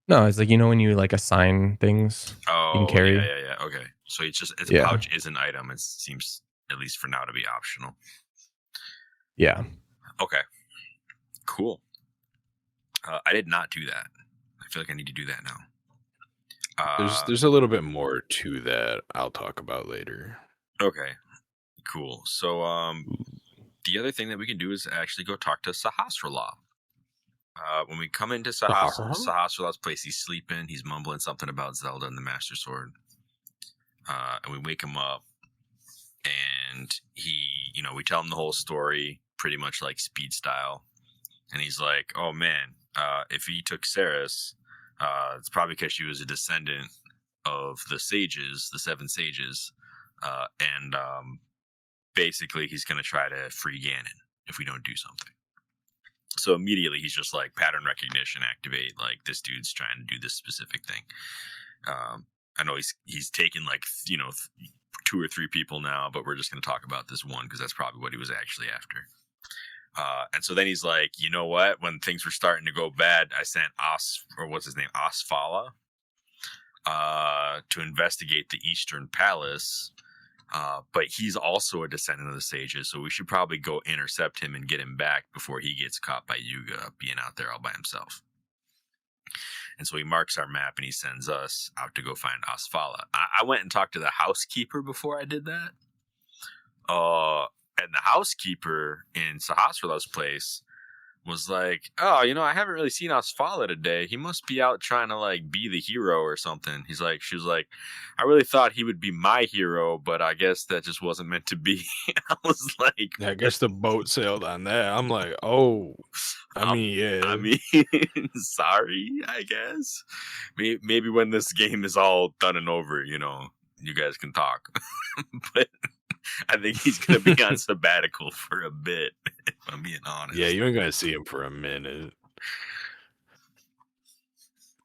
No, it's like, when you like assign things you can carry. Yeah. Okay. So it's a pouch is an item. It seems, at least for now, to be optional. Yeah. Okay. Cool. I did not do that. I feel like I need to do that now. There's a little bit more to that I'll talk about later. Okay. Cool. So the other thing that we can do is actually go talk to Sahasrarla. When we come into Sahasrarla's place, he's sleeping. He's mumbling something about Zelda and the Master Sword. And we wake him up, and we tell him the whole story, pretty much like speed style. And he's like, "Oh man, if he took Ceres, it's probably because she was a descendant of the sages, the 7 sages, and basically he's going to try to free Ganon if we don't do something." So immediately he's just like, pattern recognition activate, like this dude's trying to do this specific thing. I know he's taken like 2 or 3 people now, but we're just going to talk about this one because that's probably what he was actually after. And so then he's like, you know what? When things were starting to go bad, I sent Osfala, to investigate the Eastern Palace. But he's also a descendant of the sages, so we should probably go intercept him and get him back before he gets caught by Yuga being out there all by himself. And so he marks our map and he sends us out to go find Osfala. I went and talked to the housekeeper before I did that. And the housekeeper in Sahasrarla's place was like, "Oh, I haven't really seen Osfala today. He must be out trying to like be the hero or something." She was like, "I really thought he would be my hero, but I guess that just wasn't meant to be." I was like, I guess the boat sailed on that. I'm like, oh, yeah. Sorry, I guess. Maybe when this game is all done and over, you guys can talk. But I think he's going to be on sabbatical for a bit, if I'm being honest. Yeah, you ain't going to see him for a minute.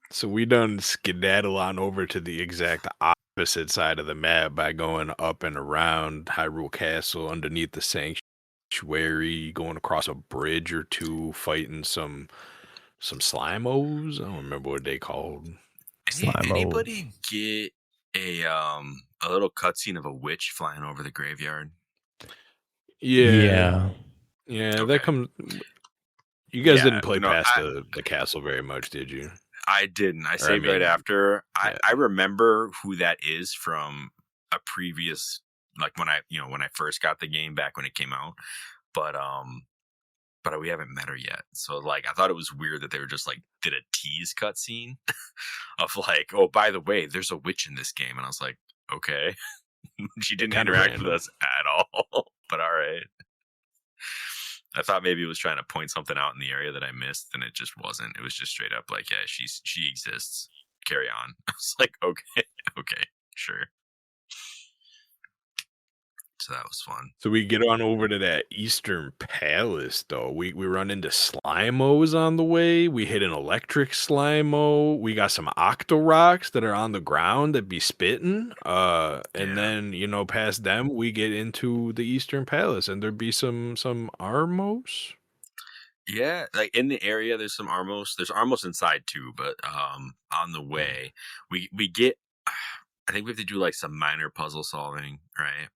So we done skedaddle on over to the exact opposite side of the map by going up and around Hyrule Castle, underneath the sanctuary, going across a bridge or two, fighting some Slimos. I don't remember what they called. Anybody get a little cutscene of a witch flying over the graveyard? Yeah. Okay. That comes. You guys didn't play past the castle very much, did you? I didn't. I saved right after. I remember who that is from a previous, like when I first got the game back when it came out, but we haven't met her yet. So like, I thought it was weird that they were just like did a tease cutscene of like, "Oh, by the way, there's a witch in this game," and I was like, okay. She didn't interact with us at all, but all right. I thought maybe it was trying to point something out in the area that I missed, and it just wasn't. It was just straight up like, yeah, she exists. Carry on. I was like, okay, sure. So that was fun. So we get on over to that Eastern Palace, though. We run into Slimos on the way. We hit an electric Slimo. We got some Octorocks that are on the ground that be spitting. And then, past them, we get into the Eastern Palace, and there'd be some Armos. Yeah, like in the area, there's some Armos. There's Armos inside too, but on the way, we get. I think we have to do like some minor puzzle solving, right?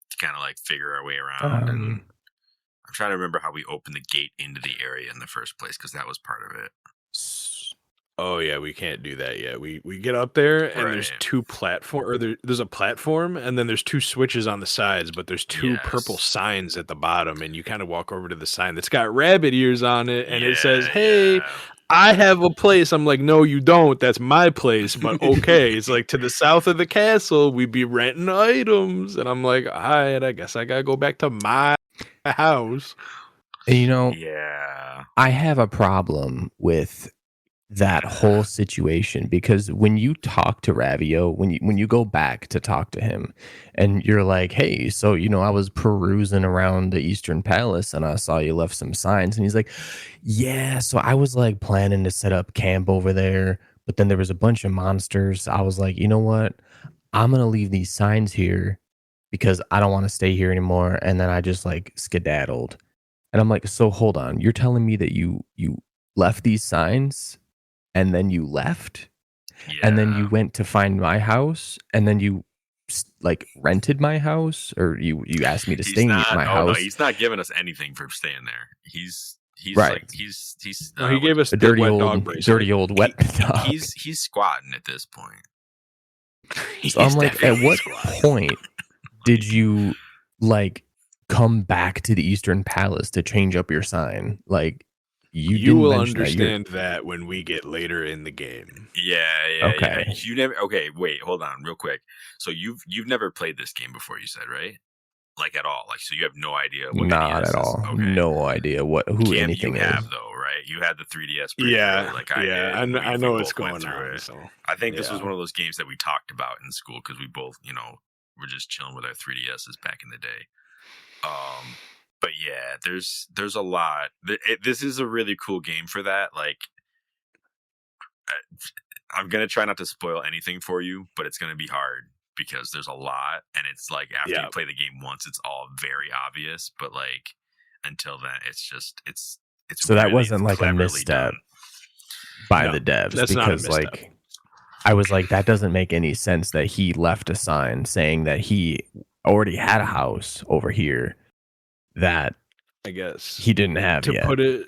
To kind of like figure our way around, and I'm trying to remember how we opened the gate into the area in the first place because that was part of it. Oh yeah, we can't do that yet. We get up there and there's 2 platform, or there's a platform, and then there's 2 switches on the sides, but there's 2 purple signs at the bottom, and you kind of walk over to the sign that's got rabbit ears on it, and it says, "Hey, I have a place." I'm like, "No, you don't. That's my place." But okay, it's like to the south of the castle, we'd be renting items, and I'm like, all right, I guess I gotta go back to my house. I have a problem with that whole situation, because when you talk to Ravio, when you go back to talk to him and you're like, "Hey, so I was perusing around the Eastern Palace and I saw you left some signs," and he's like, "Yeah, so I was like planning to set up camp over there, but then there was a bunch of monsters. I was like, you know what, I'm gonna leave these signs here because I don't want to stay here anymore," and then I just like skedaddled. And I'm like, "So hold on, you're telling me that you left these signs and then you left, and then you went to find my house, and then you like rented my house, or you asked me to stay in my house?" No, he's not giving us anything for staying there. He's right. Like he's he gave us a dirty old wet dog. He's squatting at this point. So I'm like, at what point did you like come back to the Eastern Palace to change up your sign. Like, you You didn't will mention that. understand that when we get later in the game. Yeah. Okay. You never. Okay, wait, hold on, real quick. So you've never played this game before, you said, right? Like at all? Like, so you have no idea what Not NES at is? all. Okay. No idea who Cam, anything you is. have though, right? You had the 3DS pretty early, like I did. I We know what's both went going through on. it. So I think this was one of those games that we talked about in school because we both, were just chilling with our 3DSs back in the day. But yeah, there's a lot. This is a really cool game for that. Like, I'm gonna try not to spoil anything for you, but it's gonna be hard because there's a lot, and it's like after you play the game once, it's all very obvious. But like until then, it's just it's so that wasn't like a cleverly misstep done. by the devs, that's not a because misstep. like I was like, that doesn't make any sense that he left a sign saying that he already had a house over here that I guess he didn't have to yet. put it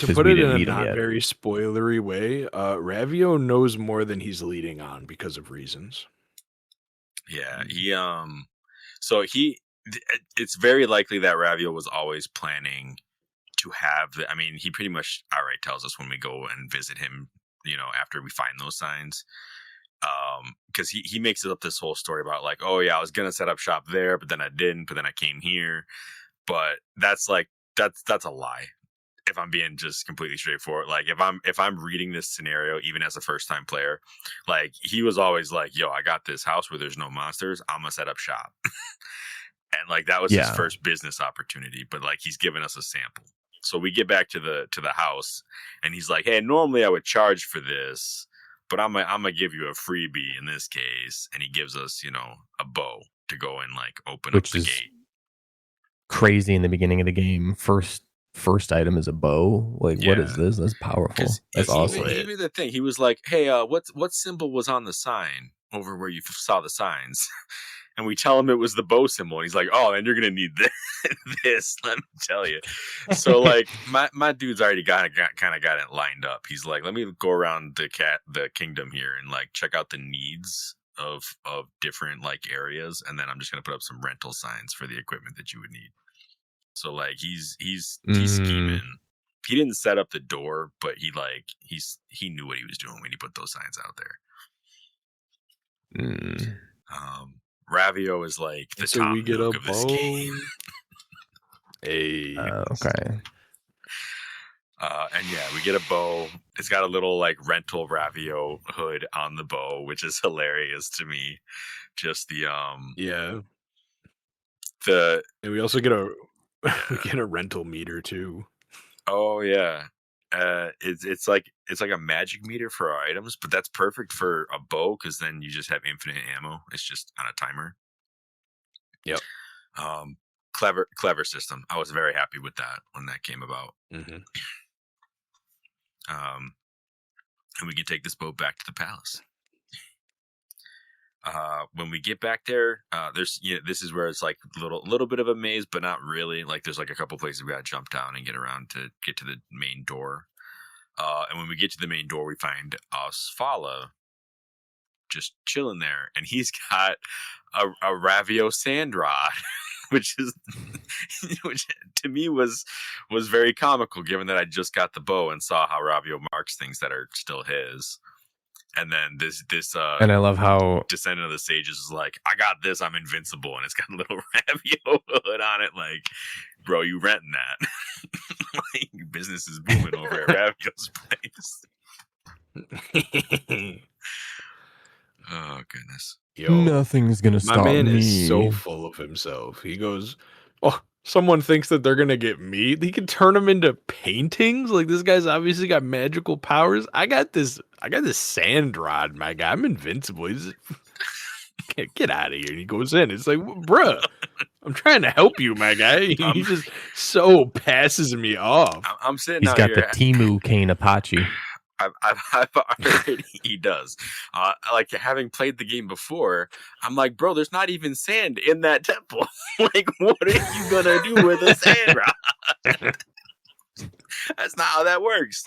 we in didn't a meet him not yet. very spoilery way. Ravio knows more than he's leading on because of reasons. Yeah, it's very likely that Ravio was always planning to have I mean, he pretty much outright tells us when we go and visit him, after we find those signs. Because he makes it up this whole story about like, oh yeah, I was gonna set up shop there, but then I didn't, but then I came here. But that's a lie. If I'm being just completely straightforward, like if I'm reading this scenario, even as a first time player, like he was always like, yo, I got this house where there's no monsters, I'm gonna set up shop. And like that was his first business opportunity, but like he's given us a sample. So we get back to the house and he's like, hey, normally I would charge for this, but I'm gonna give you a freebie in this case. And he gives us, a bow to go and like open up the gate. Crazy in the beginning of the game. First item is a bow. Like, what is this? That's powerful. That's awesome. Even the thing, he was like, hey, what symbol was on the sign over where you saw the signs? And we tell him it was the bow symbol. And he's like, oh, and you're going to need this, let me tell you. So like my dude's already kind of got it lined up. He's like, let me go around the kingdom here and like check out the needs of different like areas. And then I'm just going to put up some rental signs for the equipment that you would need. So like he's scheming. He didn't set up the door, but he knew what he was doing when he put those signs out there. Ravio is like the so top we get nook a of this game. Okay. And yeah, we get a bow. It's got a little like rental Ravio hood on the bow, which is hilarious to me. Just the and we also get we get a rental meter too. Oh yeah. It's like a magic meter for our items, but that's perfect for a bow because then you just have infinite ammo. It's just on a timer. Yep. Clever system. I was very happy with that when that came about. Mm-hmm. And we can take this boat back to the palace. When we get back there, there's this is where it's like a little bit of a maze, but not really. Like there's like a couple places we gotta jump down and get around to get to the main door. And when we get to the main door, we find Osfala just chilling there, and he's got a Ravio sand rod, which to me was very comical, given that I just got the bow and saw how Ravio marks things that are still his. And then this and I love how Descendant of the Sages is like, I got this, I'm invincible, and it's got a little Ravio hood on it. Like, bro, you renting that? Like, business is booming over at Ravio's place. Oh goodness! Yo, nothing's gonna stop me. My man is so full of himself. He goes, "Oh, someone thinks that they're gonna get me. He can turn them into paintings. Like this guy's obviously got magical powers. I got this sand rod, my guy. I'm invincible. He's get out of here." And he goes in. It's like, bruh, I'm trying to help you, my guy. He just so passes me off. I'm sitting. He's out got here. the Timu cane Apache. I've already, he does. Like having played the game before, I'm like, bro, there's not even sand in that temple. Like, what are you gonna do with a sand rod? That's not how that works.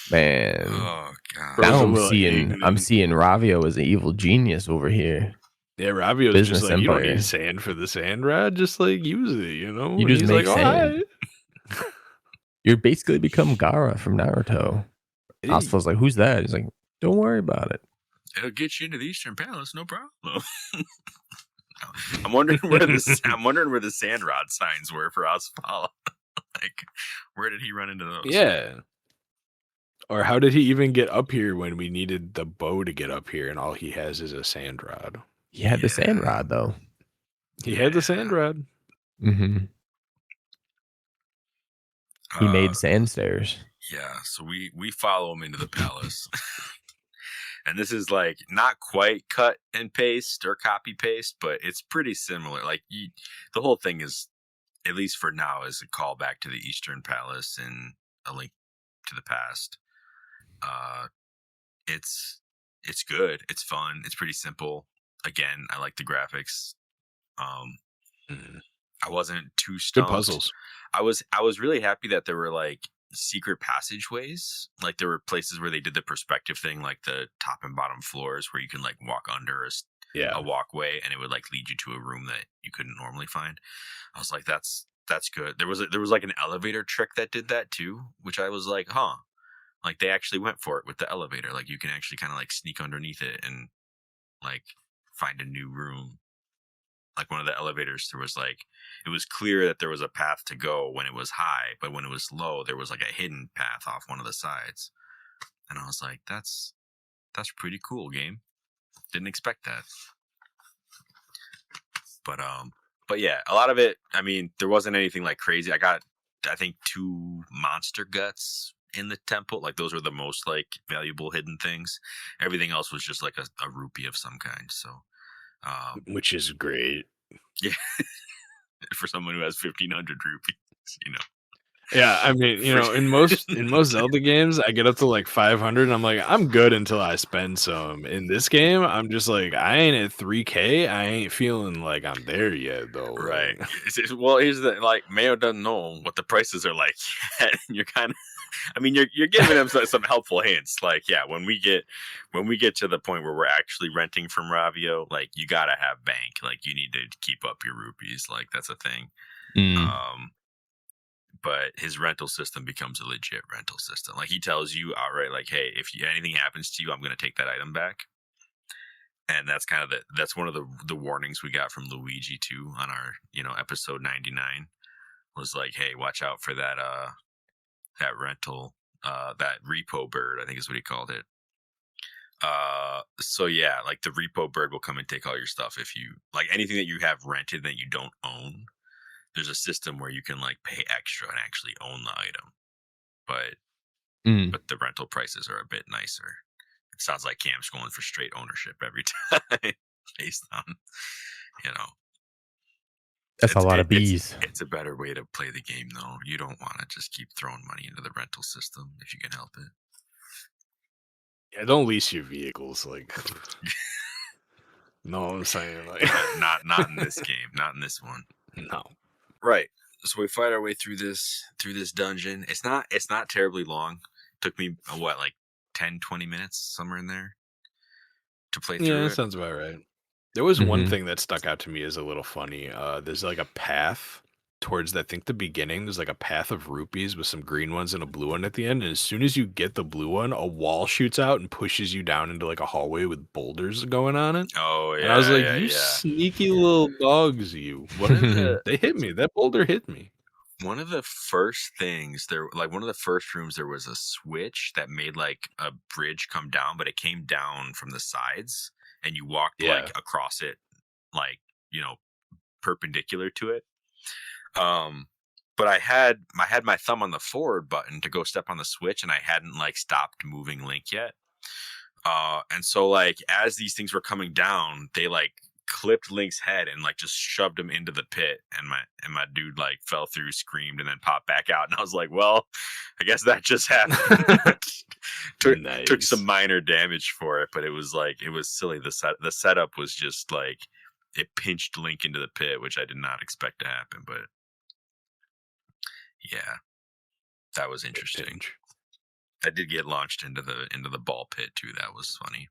Man, oh god. now I'm seeing Ravio as an evil genius over here. Yeah, Ravio's just business like, you don't empire. need sand for the sand rod, just like use it, you know? You And just he's like, make all sand. right. You're basically become Gara from Naruto. Hey, Osfala's like, who's that? He's like, don't worry about it. It'll get you into the Eastern Palace, no problem. I'm wondering where the sand rod signs were for Osfala. Like, where did he run into those? yeah. Or how did he even get up here when we needed the bow to get up here and all he has is a sand rod? He had the sand rod though. He had the sand rod. Mm-hmm. He made sand stairs. Yeah, so we follow him into the palace. And this is like not quite cut and paste or copy paste, but it's pretty similar. Like the whole thing is, at least for now, is a callback to the Eastern Palace and A Link to the Past. It's good. It's fun. It's pretty simple. Again, I like the graphics. I wasn't too Good stumped. puzzles. I was really happy that there were like secret passageways. Like there were places where they did the perspective thing, like the top and bottom floors where you can like walk under a walkway and it would like lead you to a room that you couldn't normally find. I was like, that's good. There was like an elevator trick that did that too, which I was like, huh. Like they actually went for it with the elevator. Like you can actually kind of like sneak underneath it and like find a new room. Like one of the elevators, there was like, it was clear that there was a path to go when it was high, but when it was low, there was like a hidden path off one of the sides. And I was like, that's pretty cool, game. Didn't expect that. But yeah, a lot of it, I mean, there wasn't anything like crazy. I got, I think, 2 monster guts in the temple. Like those were the most like valuable hidden things. Everything else was just like a rupee of some kind. So, which is great. Yeah. For someone who has 1,500 rupees, you know. Yeah, I mean, you know, in most Zelda games, I get up to like 500 and I'm like, I'm good until I spend some. In this game, I'm just like, I ain't at 3K. I ain't feeling like I'm there yet, though. Right. Like, Well, here's the like Mayo doesn't know what the prices are like yet. You're kind of, I mean, you're giving him some helpful hints. Like, yeah, when we get to the point where we're actually renting from Ravio, like you gotta have bank. Like you need to keep up your rupees. Like that's a thing. But his rental system becomes a legit rental system. Like he tells you outright, like, hey, if anything happens to you, I'm going to take that item back. And that's kind of that's one of the warnings we got from Luigi too on our, episode 99 was like, hey, watch out for that rental, that repo bird, I think is what he called it. So yeah, like the repo bird will come and take all your stuff if you like anything that you have rented that you don't own. There's a system where you can like pay extra and actually own the item, but the rental prices are a bit nicer. It sounds like Cam's going for straight ownership every time, based on, That's a lot of bees. It's a better way to play the game, though. You don't want to just keep throwing money into the rental system if you can help it. Yeah, don't lease your vehicles, like. No, I'm saying like not in this game, not in this one. No. Right. So we fight our way through this dungeon. It's not terribly long. Took me like 10, 20 minutes, somewhere in there, to play through it. Yeah, that sounds about right. There was one thing that stuck out to me as a little funny. There's like a path towards, I think, the beginning. There's like a path of rupees with some green ones and a blue one at the end. And as soon as you get the blue one, a wall shoots out and pushes you down into like a hallway with boulders going on it. Oh yeah. And I was like, you sneaky little dogs, you. They hit me. That boulder hit me. One of the first things one of the first rooms, there was a switch that made like a bridge come down, but it came down from the sides and you walked like across it, like, perpendicular to it. But I had my thumb on the forward button to go step on the switch and I hadn't like stopped moving Link yet. And so like, as these things were coming down, they like clipped Link's head and like just shoved him into the pit, and my dude like fell through, screamed, and then popped back out. And I was like, well, I guess that just happened. Took some minor damage for it, but it was silly. The setup was just like it pinched Link into the pit, which I did not expect to happen, but yeah, that was interesting. I did get launched into the ball pit too. That was funny.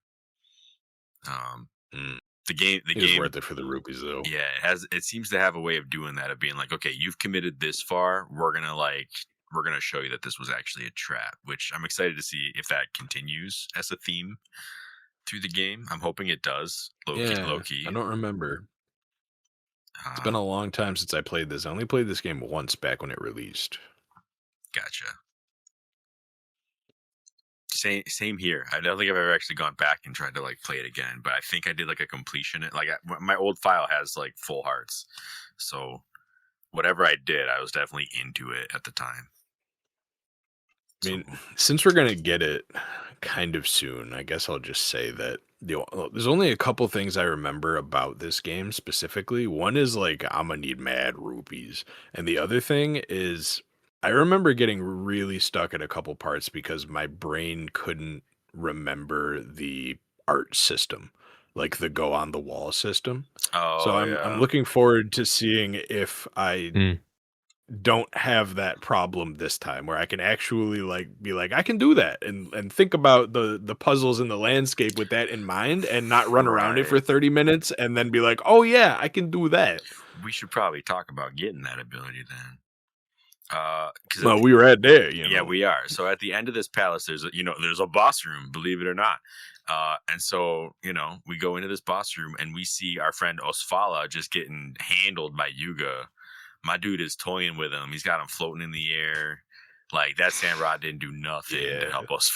The game worth it for the rupees though. Yeah, it seems to have a way of doing that, of being like, okay, you've committed this far, we're gonna show you that this was actually a trap, which I'm excited to see if that continues as a theme through the game. I'm hoping it does. Low key. I don't remember. It's been a long time since I played this. I only played this game once back when it released. Gotcha. Same here. I don't think I've ever actually gone back and tried to like play it again, but I think I did like a completion. Like my old file has like full hearts, so whatever I did, I was definitely into it at the time. I mean, since we're gonna get it kind of soon, I guess I'll just say that there's only a couple things I remember about this game specifically. One is like I'm gonna need mad rupees, and the other thing is I remember getting really stuck at a couple parts because my brain couldn't remember the art system, like the go on the wall system. So I'm looking forward to seeing if I don't have that problem this time, where I can actually like be like I can do that and think about the puzzles in the landscape with that in mind, and not run around it for 30 minutes and then be like, oh yeah, I can do that. We should probably talk about getting that ability then. Well, we were at there, Yeah, we are. So at the end of this palace, there's a boss room, believe it or not. And so, we go into this boss room and we see our friend Osfala just getting handled by Yuga. My dude is toying with him. He's got him floating in the air. Like, that sand rod didn't do nothing to help us.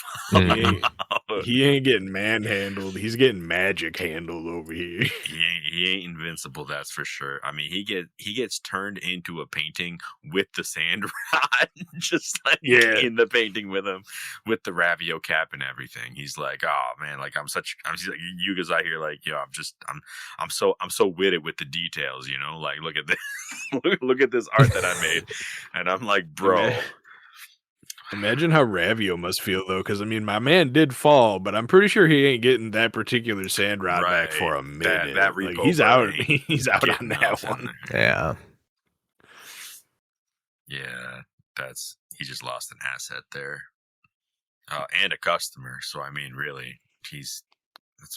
He ain't getting manhandled. He's getting magic handled over here. He ain't invincible, that's for sure. I mean, he gets turned into a painting with the sand rod, just like in the painting with him, with the Ravio cap and everything. He's like, oh man, like I'm like, Yuga's out here like, I'm so witted with the details, like look at this, look at this art that I made, and I'm like, bro. Imagine how Ravio must feel though, because I mean, my man did fall, but I'm pretty sure he ain't getting that particular sand rod back for a minute. That like, he's out. He's out on that one. Yeah. Yeah, he just lost an asset there, and a customer. So I mean, really, that's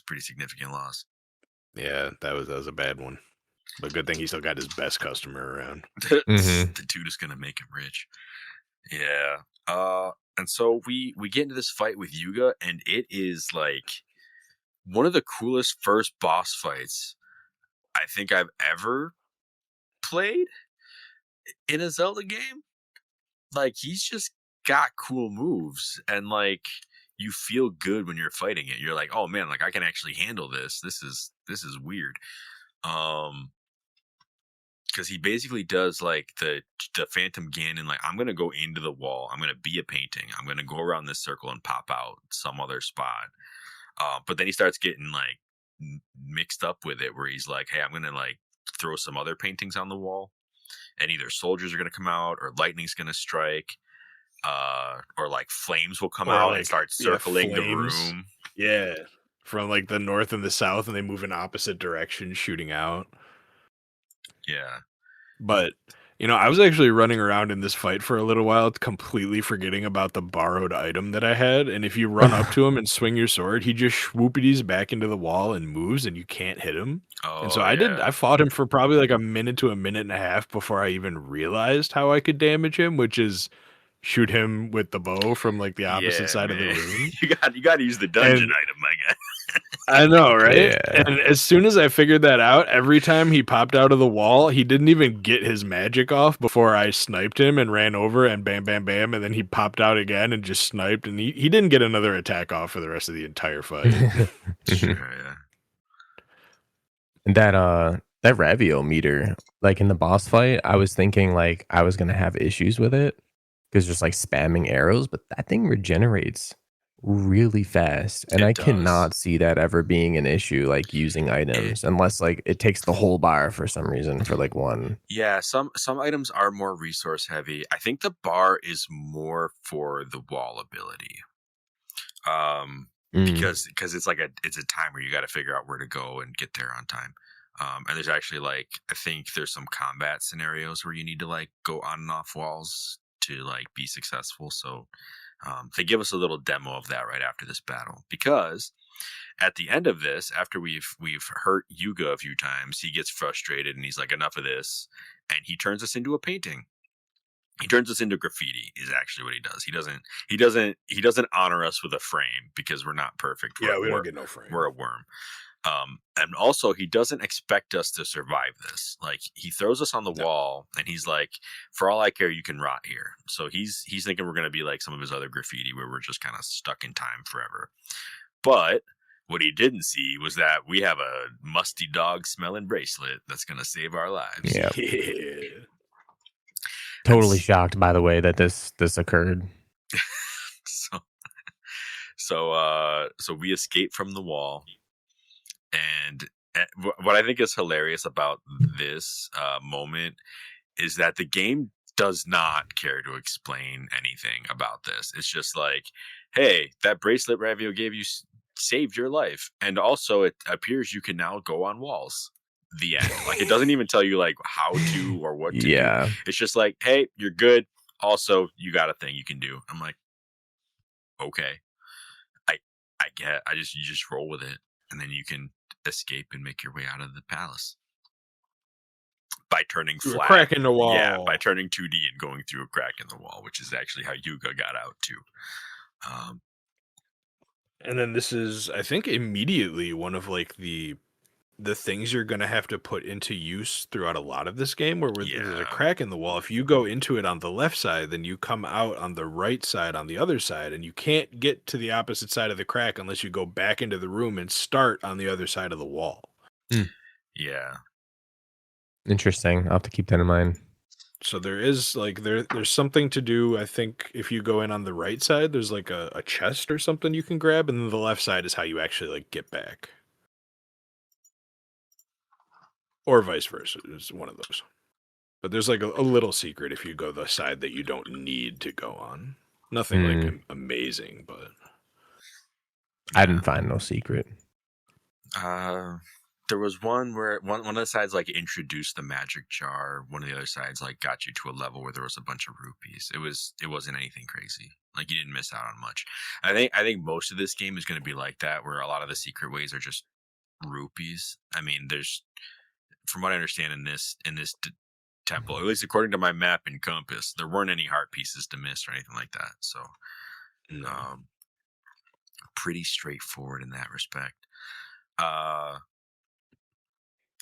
a pretty significant loss. Yeah, that was a bad one. But good thing he still got his best customer around. The dude is gonna make him rich. Yeah. And so we get into this fight with Yuga, and it is like one of the coolest first boss fights I think I've ever played in a Zelda game. Like, he's just got cool moves, and like you feel good when you're fighting it. You're like, oh man, like I can actually handle this. This is weird. Because he basically does like the Phantom Ganon, like I'm gonna go into the wall, I'm gonna be a painting, I'm gonna go around this circle and pop out some other spot. But then he starts getting like mixed up with it, where he's like, hey, I'm gonna like throw some other paintings on the wall, and either soldiers are gonna come out, or lightning's gonna strike, or like flames will come out and start circling the room. Yeah, from like the north and the south, and they move in opposite directions, shooting out. Yeah. But, I was actually running around in this fight for a little while, completely forgetting about the borrowed item that I had. And if you run up to him and swing your sword, he just swoopity back into the wall and moves, and you can't hit him. And so I fought him for probably like a minute to a minute and a half before I even realized how I could damage him, which is shoot him with the bow from like the opposite side of the room. You got to use the dungeon item, my guy. I know, right? Yeah. And as soon as I figured that out, every time he popped out of the wall, he didn't even get his magic off before I sniped him and ran over and bam, bam, bam. And then he popped out again and just sniped. And he didn't get another attack off for the rest of the entire fight. Sure, yeah. And that Ravio meter, like in the boss fight, I was thinking like I was going to have issues with it because just like spamming arrows, but that thing regenerates really fast, and I cannot see that ever being an issue, like using items, unless like it takes the whole bar for some reason for like one. Yeah, some items are more resource heavy. I think the bar is more for the wall ability, because it's like it's a timer. You got to figure out where to go and get there on time. And there's actually like, I think there's some combat scenarios where you need to like go on and off walls to like be successful. So they give us a little demo of that right after this battle, because At the end of this, after we've hurt Yuga a few times, he gets frustrated and he's like, enough of this, and he turns us into a painting. He turns us into graffiti is actually what he does. He doesn't honor us with a frame because we're not perfect. We don't get no frame. We're a worm. And also he doesn't expect us to survive this. Like, he throws us on the wall and he's like, for all I care, you can rot here. So he's thinking we're going to be like some of his other graffiti where we're just kind of stuck in time forever. But what he didn't see was that we have a musty dog smelling bracelet that's going to save our lives. Yeah. Yeah. Totally shocked, by the way, that this occurred. So we escape from the wall. And what I think is hilarious about this moment is that the game does not care to explain anything about this. It's just like, hey, that bracelet Ravio gave you saved your life. And also it appears you can now go on walls. The end. Like, it doesn't even tell you like how to or what to do. It's just like, hey, you're good. Also, you got a thing you can do. I'm like, okay. You just roll with it, and then you can escape and make your way out of the palace by turning flat. A crack in the wall. Yeah, by turning 2D and going through a crack in the wall, which is actually how Yuga got out too. And then this is, I think, immediately one of like the things you're going to have to put into use throughout a lot of this game, where there's a crack in the wall. If you go into it on the left side, then you come out on the right side on the other side, and you can't get to the opposite side of the crack unless you go back into the room and start on the other side of the wall. Yeah. Interesting. I'll have to keep that in mind. So there is like there's something to do. I think if you go in on the right side, there's like a chest or something you can grab, and then the left side is how you actually like get back. Or vice versa. It's one of those. But there's like a little secret if you go the side that you don't need to go on. Nothing like amazing, but I didn't find no secret. There was one where one of the sides like introduced the magic jar. One of the other sides like got you to a level where there was a bunch of rupees. It wasn't anything crazy. Like, you didn't miss out on much. I think most of this game is going to be like that, where a lot of the secret ways are just rupees. I mean, there's, from what I understand in this temple, at least according to my map and compass, there weren't any heart pieces to miss or anything like that. So, pretty straightforward in that respect.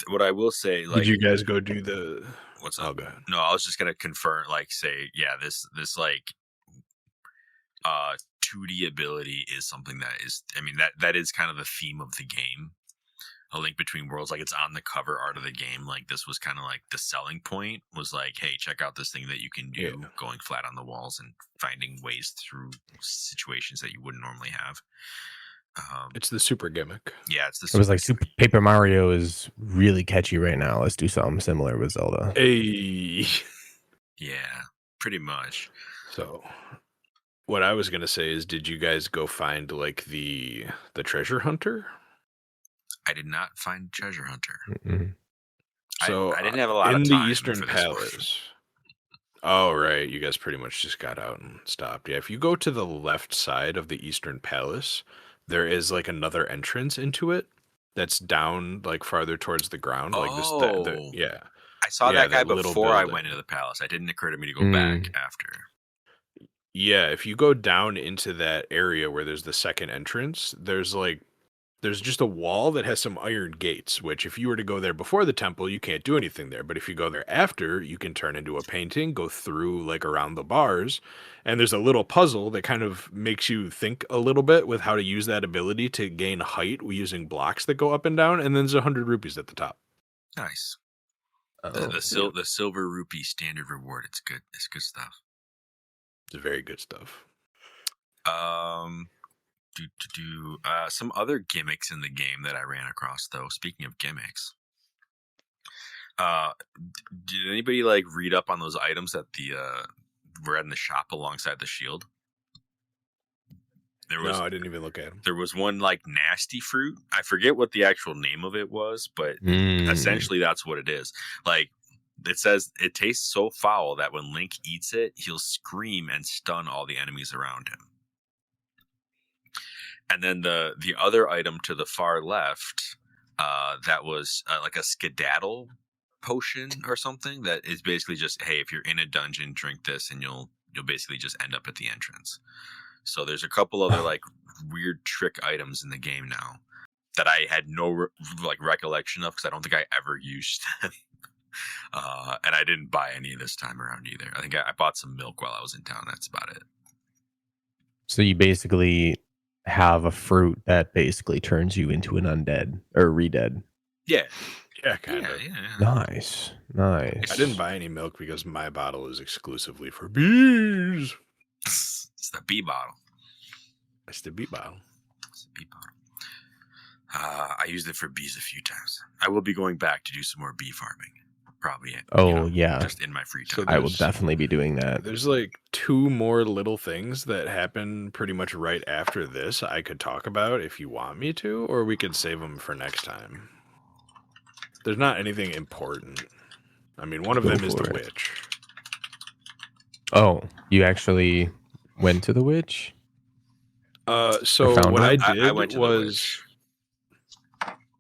What I will say, like, did you guys go do the? What's up? Oh, go ahead. No, I was just gonna confirm, like, say, yeah, this like 2D ability is something that is, I mean, that is kind of the theme of the game. A Link Between Worlds, like, it's on the cover art of the game. Like, this was kind of like the selling point, was like, hey, check out this thing that you can do, going flat on the walls and finding ways through situations that you wouldn't normally have. It's the super gimmick. Yeah, it's the. It was like Super Paper Mario is really catchy right now. Let's do something similar with Zelda. Hey. Yeah, pretty much. So, what I was gonna say is, did you guys go find like the treasure hunter? I did not find treasure hunter. Mm-hmm. So I didn't have a lot of time in the Eastern for Palace. Oh, right. You guys pretty much just got out and stopped. Yeah, if you go to the left side of the Eastern Palace, there is like another entrance into it that's down like farther towards the ground. Like this, yeah. I saw that guy before I went into the palace. It didn't occur to me to go back after. Yeah, if you go down into that area where there's the second entrance, there's just a wall that has some iron gates, which if you were to go there before the temple, you can't do anything there. But if you go there after, you can turn into a painting, go through like around the bars. And there's a little puzzle that kind of makes you think a little bit with how to use that ability to gain height using blocks that go up and down. And then there's 100 rupees at the top. Nice. The silver rupee standard reward. It's good. It's good stuff. It's very good stuff. Some other gimmicks in the game that I ran across, though. Speaking of gimmicks, did anybody like read up on those items that were in the shop alongside the shield? No, I didn't even look at them. There was one like nasty fruit. I forget what the actual name of it was, but essentially that's what it is. Like, it says it tastes so foul that when Link eats it, he'll scream and stun all the enemies around him. And then the other item to the far left, that was like a skedaddle potion or something that is basically just, hey, if you're in a dungeon, drink this and you'll basically just end up at the entrance. So there's a couple other like weird trick items in the game now that I had no recollection of because I don't think I ever used them. And I didn't buy any this time around either. I think I bought some milk while I was in town. That's about it. So you basically have a fruit that basically turns you into an undead or re-dead. Yeah. Yeah, kind of. Yeah. Nice. I didn't buy any milk because my bottle is exclusively for bees. It's the bee bottle. It's the bee bottle. It's the bee bottle. I used it for bees a few times. I will be going back to do some more bee farming. Probably. Yeah. Just in my free time. I will definitely be doing that. There's like 2 more little things that happen pretty much right after this I could talk about if you want me to, or we could save them for next time. There's not anything important. I mean, one of them is the witch. Oh, you actually went to the witch? So what I did I went to was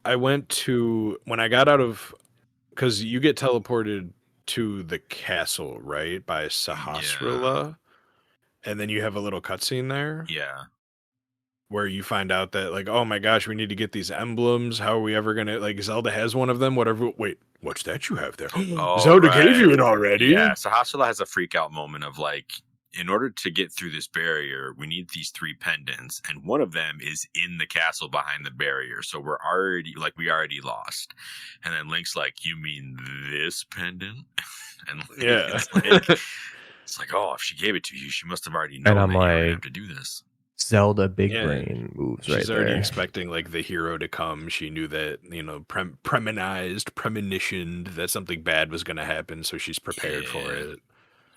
I went to when I got out of because you get teleported to the castle, right, by Sahasrara, and then you have a little cutscene there. Yeah. Where you find out that, like, oh my gosh, we need to get these emblems. How are we ever gonna, like, Zelda has one of them, whatever. Wait, what's that you have there? Zelda gave you it already. Yeah, Sahasrara has a freak out moment of like, in order to get through this barrier, we need these 3 pendants, and one of them is in the castle behind the barrier. So we already lost. And then Link's like, you mean this pendant? And yeah, it's like, oh, if she gave it to you, she must have already known that you were gonna have to do this. Zelda big brain moves right there. She's already expecting like the hero to come. She knew that, premonitioned that something bad was going to happen, so she's prepared for it.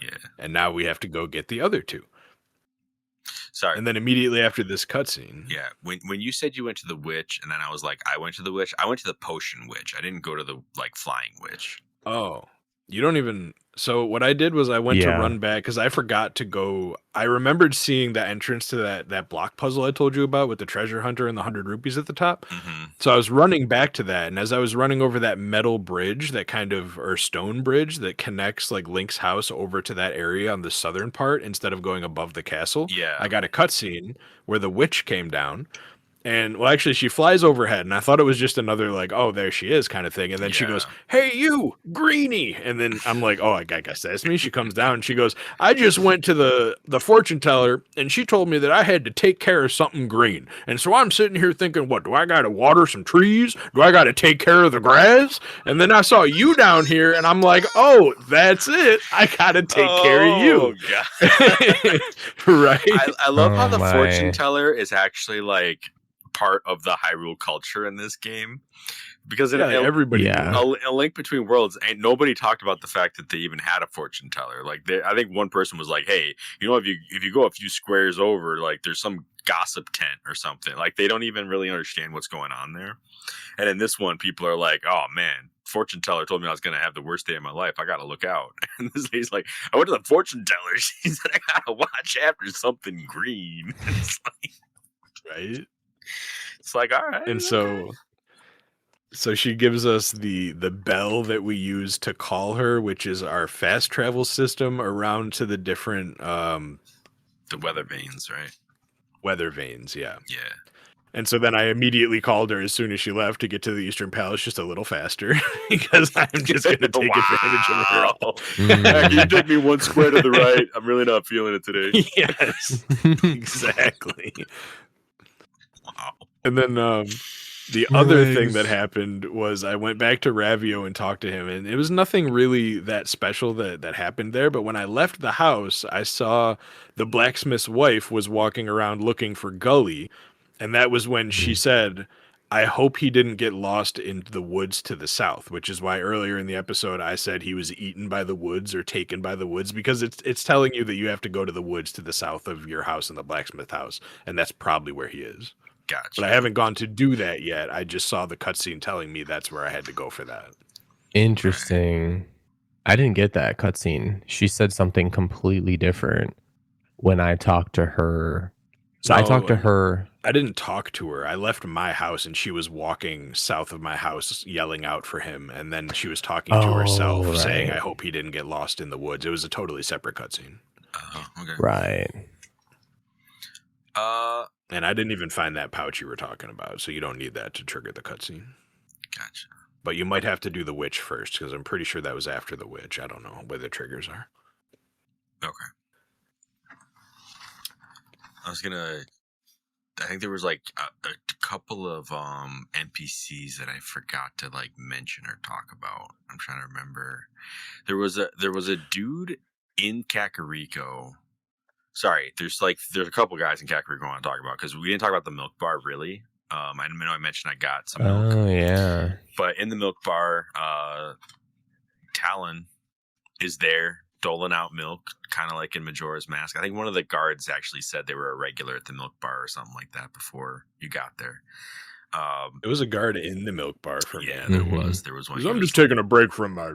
Yeah. And now we have to go get the other 2. Sorry. And then immediately after this cutscene. Yeah. When you said you went to the witch, and then I was like, I went to the witch. I went to the potion witch. I didn't go to the like flying witch. Oh. You don't even... So what I did was I went to run back because I forgot to go... I remembered seeing the entrance to that block puzzle I told you about with the treasure hunter and the 100 rupees at the top. Mm-hmm. So I was running back to that, and as I was running over that metal bridge, or stone bridge that connects like Link's house over to that area on the southern part instead of going above the castle, I got a cutscene where the witch came down. And, well, actually, she flies overhead, and I thought it was just another, like, oh, there she is kind of thing. And then she goes, hey, you, Greenie. And then I'm like, oh, I guess that's me. She comes down, and she goes, I just went to the fortune teller, and she told me that I had to take care of something green. And so I'm sitting here thinking, what, do I got to water some trees? Do I got to take care of the grass? And then I saw you down here, and I'm like, oh, that's it. I got to take care of you. God. Right? I love how the fortune teller is actually, like, part of the Hyrule culture in this game, because everybody a Link Between Worlds, ain't nobody talked about the fact that they even had a fortune teller. Like, I think one person was like, hey, if you go a few squares over, like, there's some gossip tent or something. Like, they don't even really understand what's going on there. And in this one, people are like, oh man, fortune teller told me I was going to have the worst day of my life. I got to look out. And this lady's like, I went to the fortune teller. She said, I got to watch after something green. It's like, right? It's like, all right. And so she gives us the bell that we use to call her, which is our fast travel system around to the different the weather vanes, right? Weather vanes, yeah. Yeah. And so then I immediately called her as soon as she left to get to the Eastern Palace just a little faster because I'm just going to take advantage of her all. Can you take me 1 square to the right? I'm really not feeling it today. Yes, exactly. Wow. And then the other thing that happened was I went back to Ravio and talked to him, and it was nothing really that special that happened there. But when I left the house, I saw the blacksmith's wife was walking around looking for Gully, and that was when she said, I hope he didn't get lost in the woods to the south, which is why earlier in the episode I said he was eaten by the woods or taken by the woods, because it's telling you that you have to go to the woods to the south of your house in the blacksmith house, and that's probably where he is. Gotcha. But I haven't gone to do that yet. I just saw the cutscene telling me that's where I had to go for that. Interesting. I didn't get that cutscene. She said something completely different when I talked to her So I talked to No, her. I didn't talk to her. I left my house and she was walking south of my house yelling out for him. And then she was talking to Oh, herself saying, I right. hope he didn't get lost in the woods. It was a totally separate cutscene. Okay. Right. And I didn't even find that pouch you were talking about. So you don't need that to trigger the cutscene. Gotcha. But you might have to do the witch first because I'm pretty sure that was after the witch. I don't know where the triggers are. Okay. I think there was like a couple of NPCs that I forgot to like mention or talk about. I'm trying to remember. There was a dude in Kakariko. Sorry, there's a couple guys in Kakariko I want to talk about because we didn't talk about the milk bar really. I know I mentioned I got some milk. Oh, yeah. But in the milk bar, Talon is there doling out milk, kind of like in Majora's Mask. I think one of the guards actually said they were a regular at the milk bar or something like that before you got there. There was a guard in the milk bar for me. Yeah, there was. There was one. I'm just taking a break from my...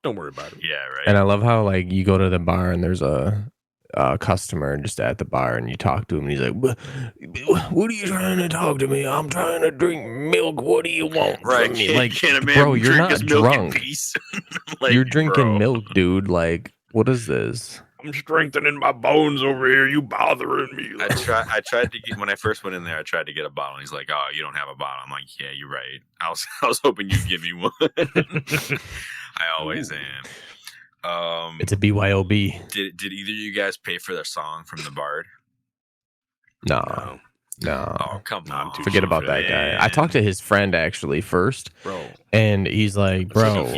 Don't worry about it. Yeah, right. And I love how like you go to the bar and there's a customer just at the bar and you talk to him and he's like, "What are you trying to talk to me? I'm trying to drink milk. What do you want from me?" Like, bro, you're not drunk. Like, you're drinking milk, dude. Like, what is this? I'm strengthening my bones over here. You bothering me? I tried to get when I first went in there. I tried to get a bottle. He's like, "Oh, you don't have a bottle." I'm like, "Yeah, you're right. I was hoping you'd give me one." I always am. It's a BYOB. Did either of you guys pay for the song from the Bard? No. Oh, come on. Forget about that guy. I talked to his friend actually first, bro, and he's like, "Bro,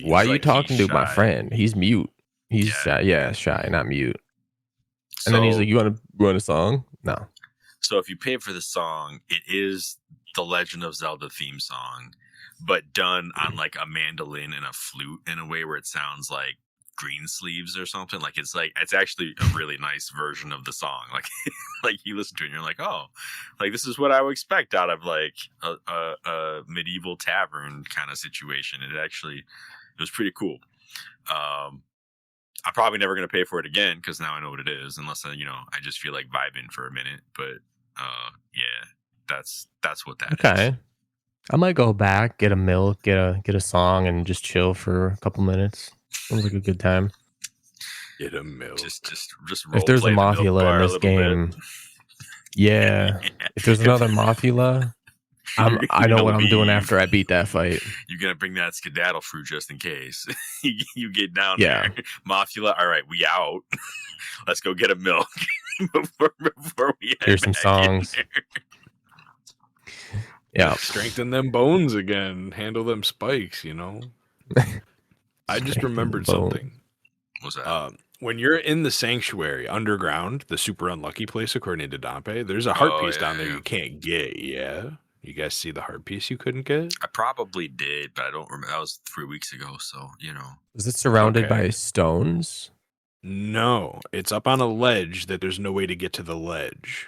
why are you talking to my friend? He's mute. He's shy. Yeah, shy, not mute." And then he's like, "You want a song?" No. So if you pay for the song, it is the Legend of Zelda theme song, but done on like a mandolin and a flute in a way where it sounds like Green Sleeves or something. Like it's actually a really nice version of the song. Like you listen to it and you're like, oh, like this is what I would expect out of like a medieval tavern kind of situation. It was pretty cool. I'm probably never going to pay for it again because now I know what it is, unless I just feel like vibing for a minute. But yeah, that's what that is. Okay. I might go back, get a milk, get a song, and just chill for a couple minutes. Sounds like a good time. Get a milk. Just if there's a Mothula in this game, yeah. If there's another Mothula, I know what I'm doing after I beat that fight. You're gonna bring that skedaddle fruit just in case. You get down there, Mothula. All right, we out. Let's go get a milk before we hear some songs. Yeah, strengthen them bones again. Handle them spikes. I just remembered something. What's that? When you're in the sanctuary underground, the super unlucky place according to Dompe, there's a heart piece down there you can't get. Yeah, you guys see the heart piece you couldn't get? I probably did, but I don't remember. That was 3 weeks ago, so Is it surrounded by stones? No, it's up on a ledge that there's no way to get to the ledge.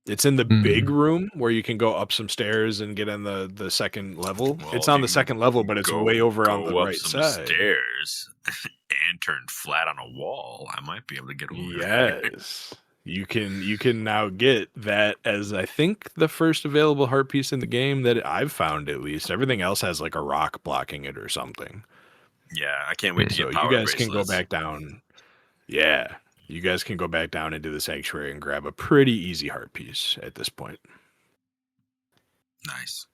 It's in the big room where you can go up some stairs and get in the second level. Well, it's on the second level, but it's way over on the right side. Stairs and turn flat on a wall. I might be able to get over there. Yes. You can now get that as I think the first available heart piece in the game that I've found, at least. Everything else has like a rock blocking it or something. Yeah, I can't wait to get power you guys bracelets. Can go back down. Yeah. You guys can go back down into the sanctuary and grab a pretty easy heart piece at this point. Nice.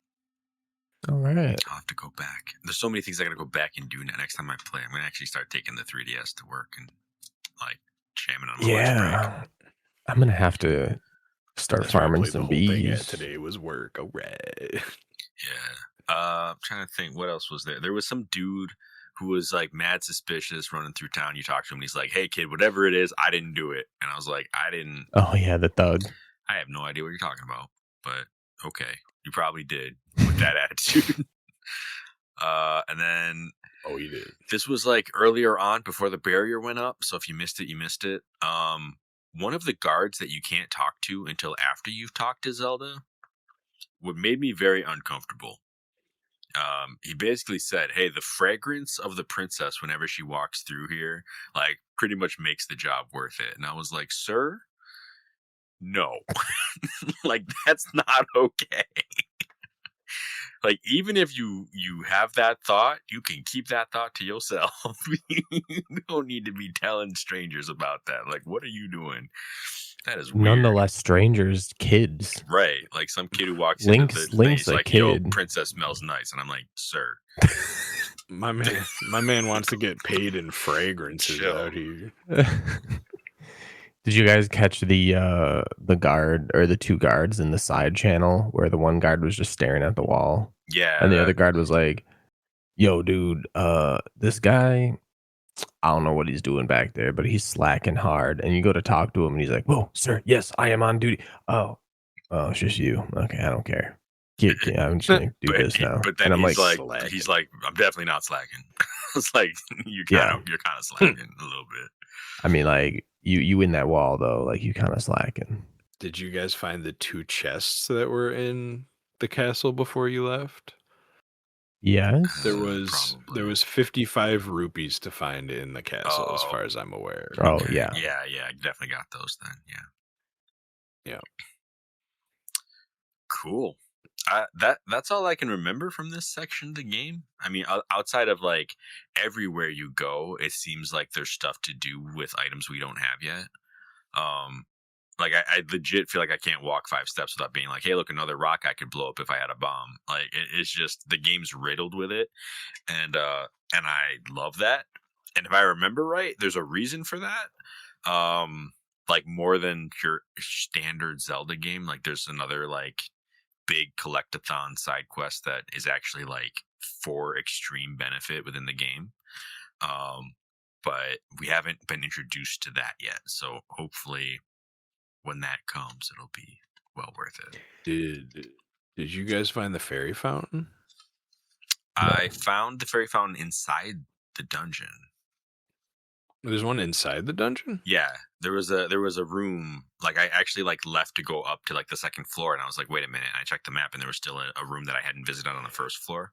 All right. I'll have to go back. There's so many things I got to go back and do next time I play. I'm going to actually start taking the 3DS to work and like jamming on my lunch break. I'm going to have to start farming some bees. Today was work. All right. Yeah. I'm trying to think what else was there. There was some dude who was like mad suspicious running through town. You talk to him and he's like, "Hey kid, whatever it is, I didn't do it." And I was like, "I didn't." Oh yeah, the thug. I have no idea what you're talking about, but okay, you probably did with that attitude. And then you did. This was like earlier on before the barrier went up. So if you missed it, you missed it. One of the guards that you can't talk to until after you've talked to Zelda, what made me very uncomfortable. He basically said, "Hey, the fragrance of the princess whenever she walks through here, like, pretty much makes the job worth it." And I was like, "Sir, no. Like, that's not okay. Like, even if you have that thought, you can keep that thought to yourself. You don't need to be telling strangers about that. Like, what are you doing? That is weird. Nonetheless, strangers, kids. Right. Like some kid who walks into the thing, Link's he's a like, yo, kid. princess smells nice. And I'm like, sir. My man wants to get paid in fragrances Chill. out here. Did you guys catch the guard or the two guards in the side channel where the one guard was just staring at the wall Yeah. and the other guard was like, "Yo, dude, this guy, I don't know what he's doing back there, but he's slacking hard." And you go to talk to him and he's like, "Whoa, sir, yes, I am on duty." Oh, it's just you. Okay, I don't care. I'm just gonna do this now. But then and I'm he's like, slacking. I'm definitely not slacking. It's like you're kind of slacking a little bit. I mean, like you in that wall though, like you kind of slacking. Did you guys find the 2 chests that were in the castle before you left? Yes. There was 55 rupees to find in the castle, as far as I'm aware. Oh Okay. yeah. Yeah, I definitely got those then. Yeah. Cool. That's all I can remember from this section of the game. I mean, outside of like everywhere you go, it seems like there's stuff to do with items we don't have yet. Like I legit feel like I can't walk 5 steps without being like, hey, look, another rock I could blow up if I had a bomb. Like it's just the game's riddled with it, and I love that. And if I remember right, there's a reason for that. Like more than your standard Zelda game. Like there's another like big collectathon side quest that is actually like for extreme benefit within the game. But we haven't been introduced to that yet. So hopefully when that comes, it'll be well worth it. Did you guys find the fairy fountain? I found the fairy fountain inside the dungeon. There's one inside the dungeon? Yeah, there was a room. Like I actually like left to go up to like the second floor, and I was like, wait a minute. And I checked the map, and there was still a room that I hadn't visited on the first floor.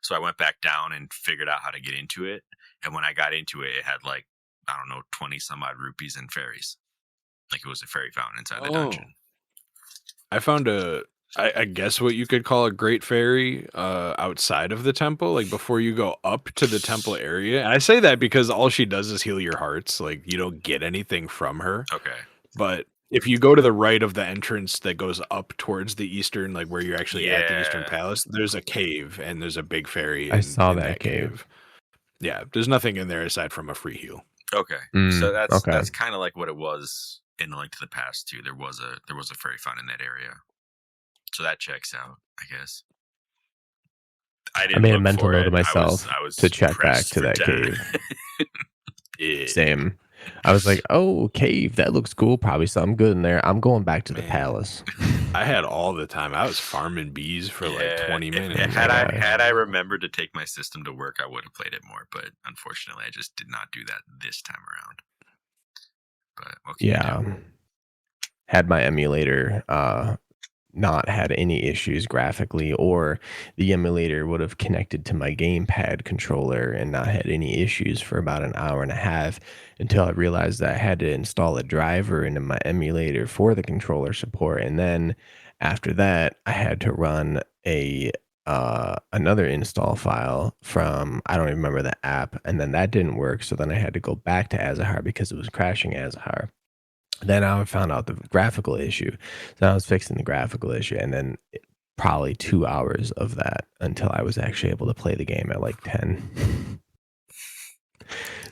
So I went back down and figured out how to get into it. And when I got into it, it had like, I don't know, 20 some odd rupees and fairies. Like it was a fairy fountain inside the dungeon. I found I guess what you could call a great fairy outside of the temple, like before you go up to the temple area. And I say that because all she does is heal your hearts. Like you don't get anything from her. Okay. But if you go to the right of the entrance that goes up towards the eastern, like where you're actually at the Eastern Palace, there's a cave and there's a big fairy. I saw that cave. Yeah, there's nothing in there aside from a free heal. Okay. So that's kind of like what it was in Link to the Past too. There was a fairy fountain in that area. So that checks out, I guess. I made a mental note of myself to check back to that cave. Same. I was like, oh, cave, that looks cool. Probably something good in there. I'm going back to the palace. I had all the time. I was farming bees for like 20 minutes. Had I remembered to take my system to work, I would have played it more. But unfortunately, I just did not do that this time around. But what can you do? Had my emulator not had any issues graphically, or the emulator would have connected to my gamepad controller and not had any issues for about an hour and a half until I realized that I had to install a driver into my emulator for the controller support. And then after that, I had to run another install file from, I don't even remember the app, and then that didn't work. So then I had to go back to Azahar because it was crashing Azahar. Then I found out the graphical issue. So I was fixing the graphical issue, and then probably 2 hours of that until I was actually able to play the game at like 10.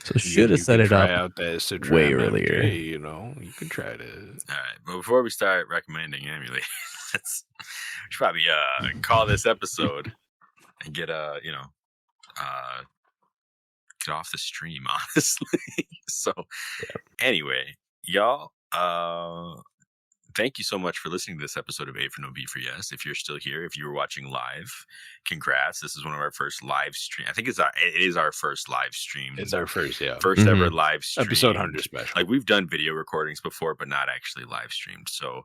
So should have set it up way earlier. You know, you could try to. All right, but before we start recommending emulators, we should probably call this episode and get get off the stream, honestly. So anyway, y'all, thank you so much for listening to this episode of A4NB4Y. If you're still here, if you were watching live, congrats. This is one of our first live stream. I think it is our first live stream. It's our first ever live stream. Episode 100 special. Like we've done video recordings before, but not actually live streamed. So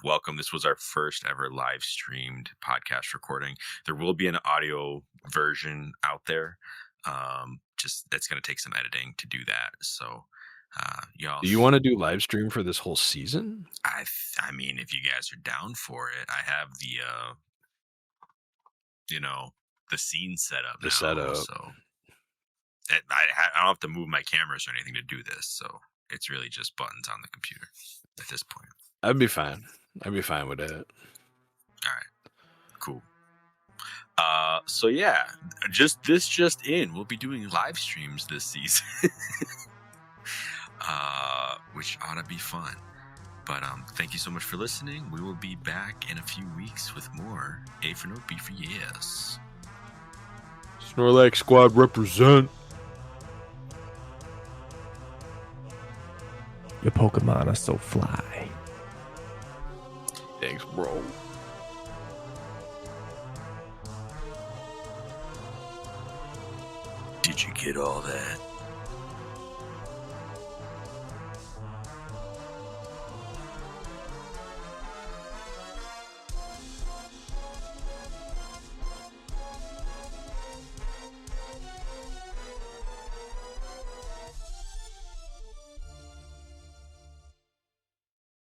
welcome. This was our first ever live streamed podcast recording. There will be an audio version out there. Just it's going to take some editing to do that. So Y'all. Do you want to do live stream for this whole season? I mean, if you guys are down for it, I have the the scene set up The now, setup. so I don't have to move my cameras or anything to do this, so it's really just buttons on the computer at this point. I'd be fine. I'd be fine with it. All right, cool. So yeah, just in, we'll be doing live streams this season, which ought to be fun. But thank you so much for listening. We will be back in a few weeks with more A4NB4Y. Snorlax Squad represent. Your Pokemon are so fly. Thanks, bro. Did you get all that?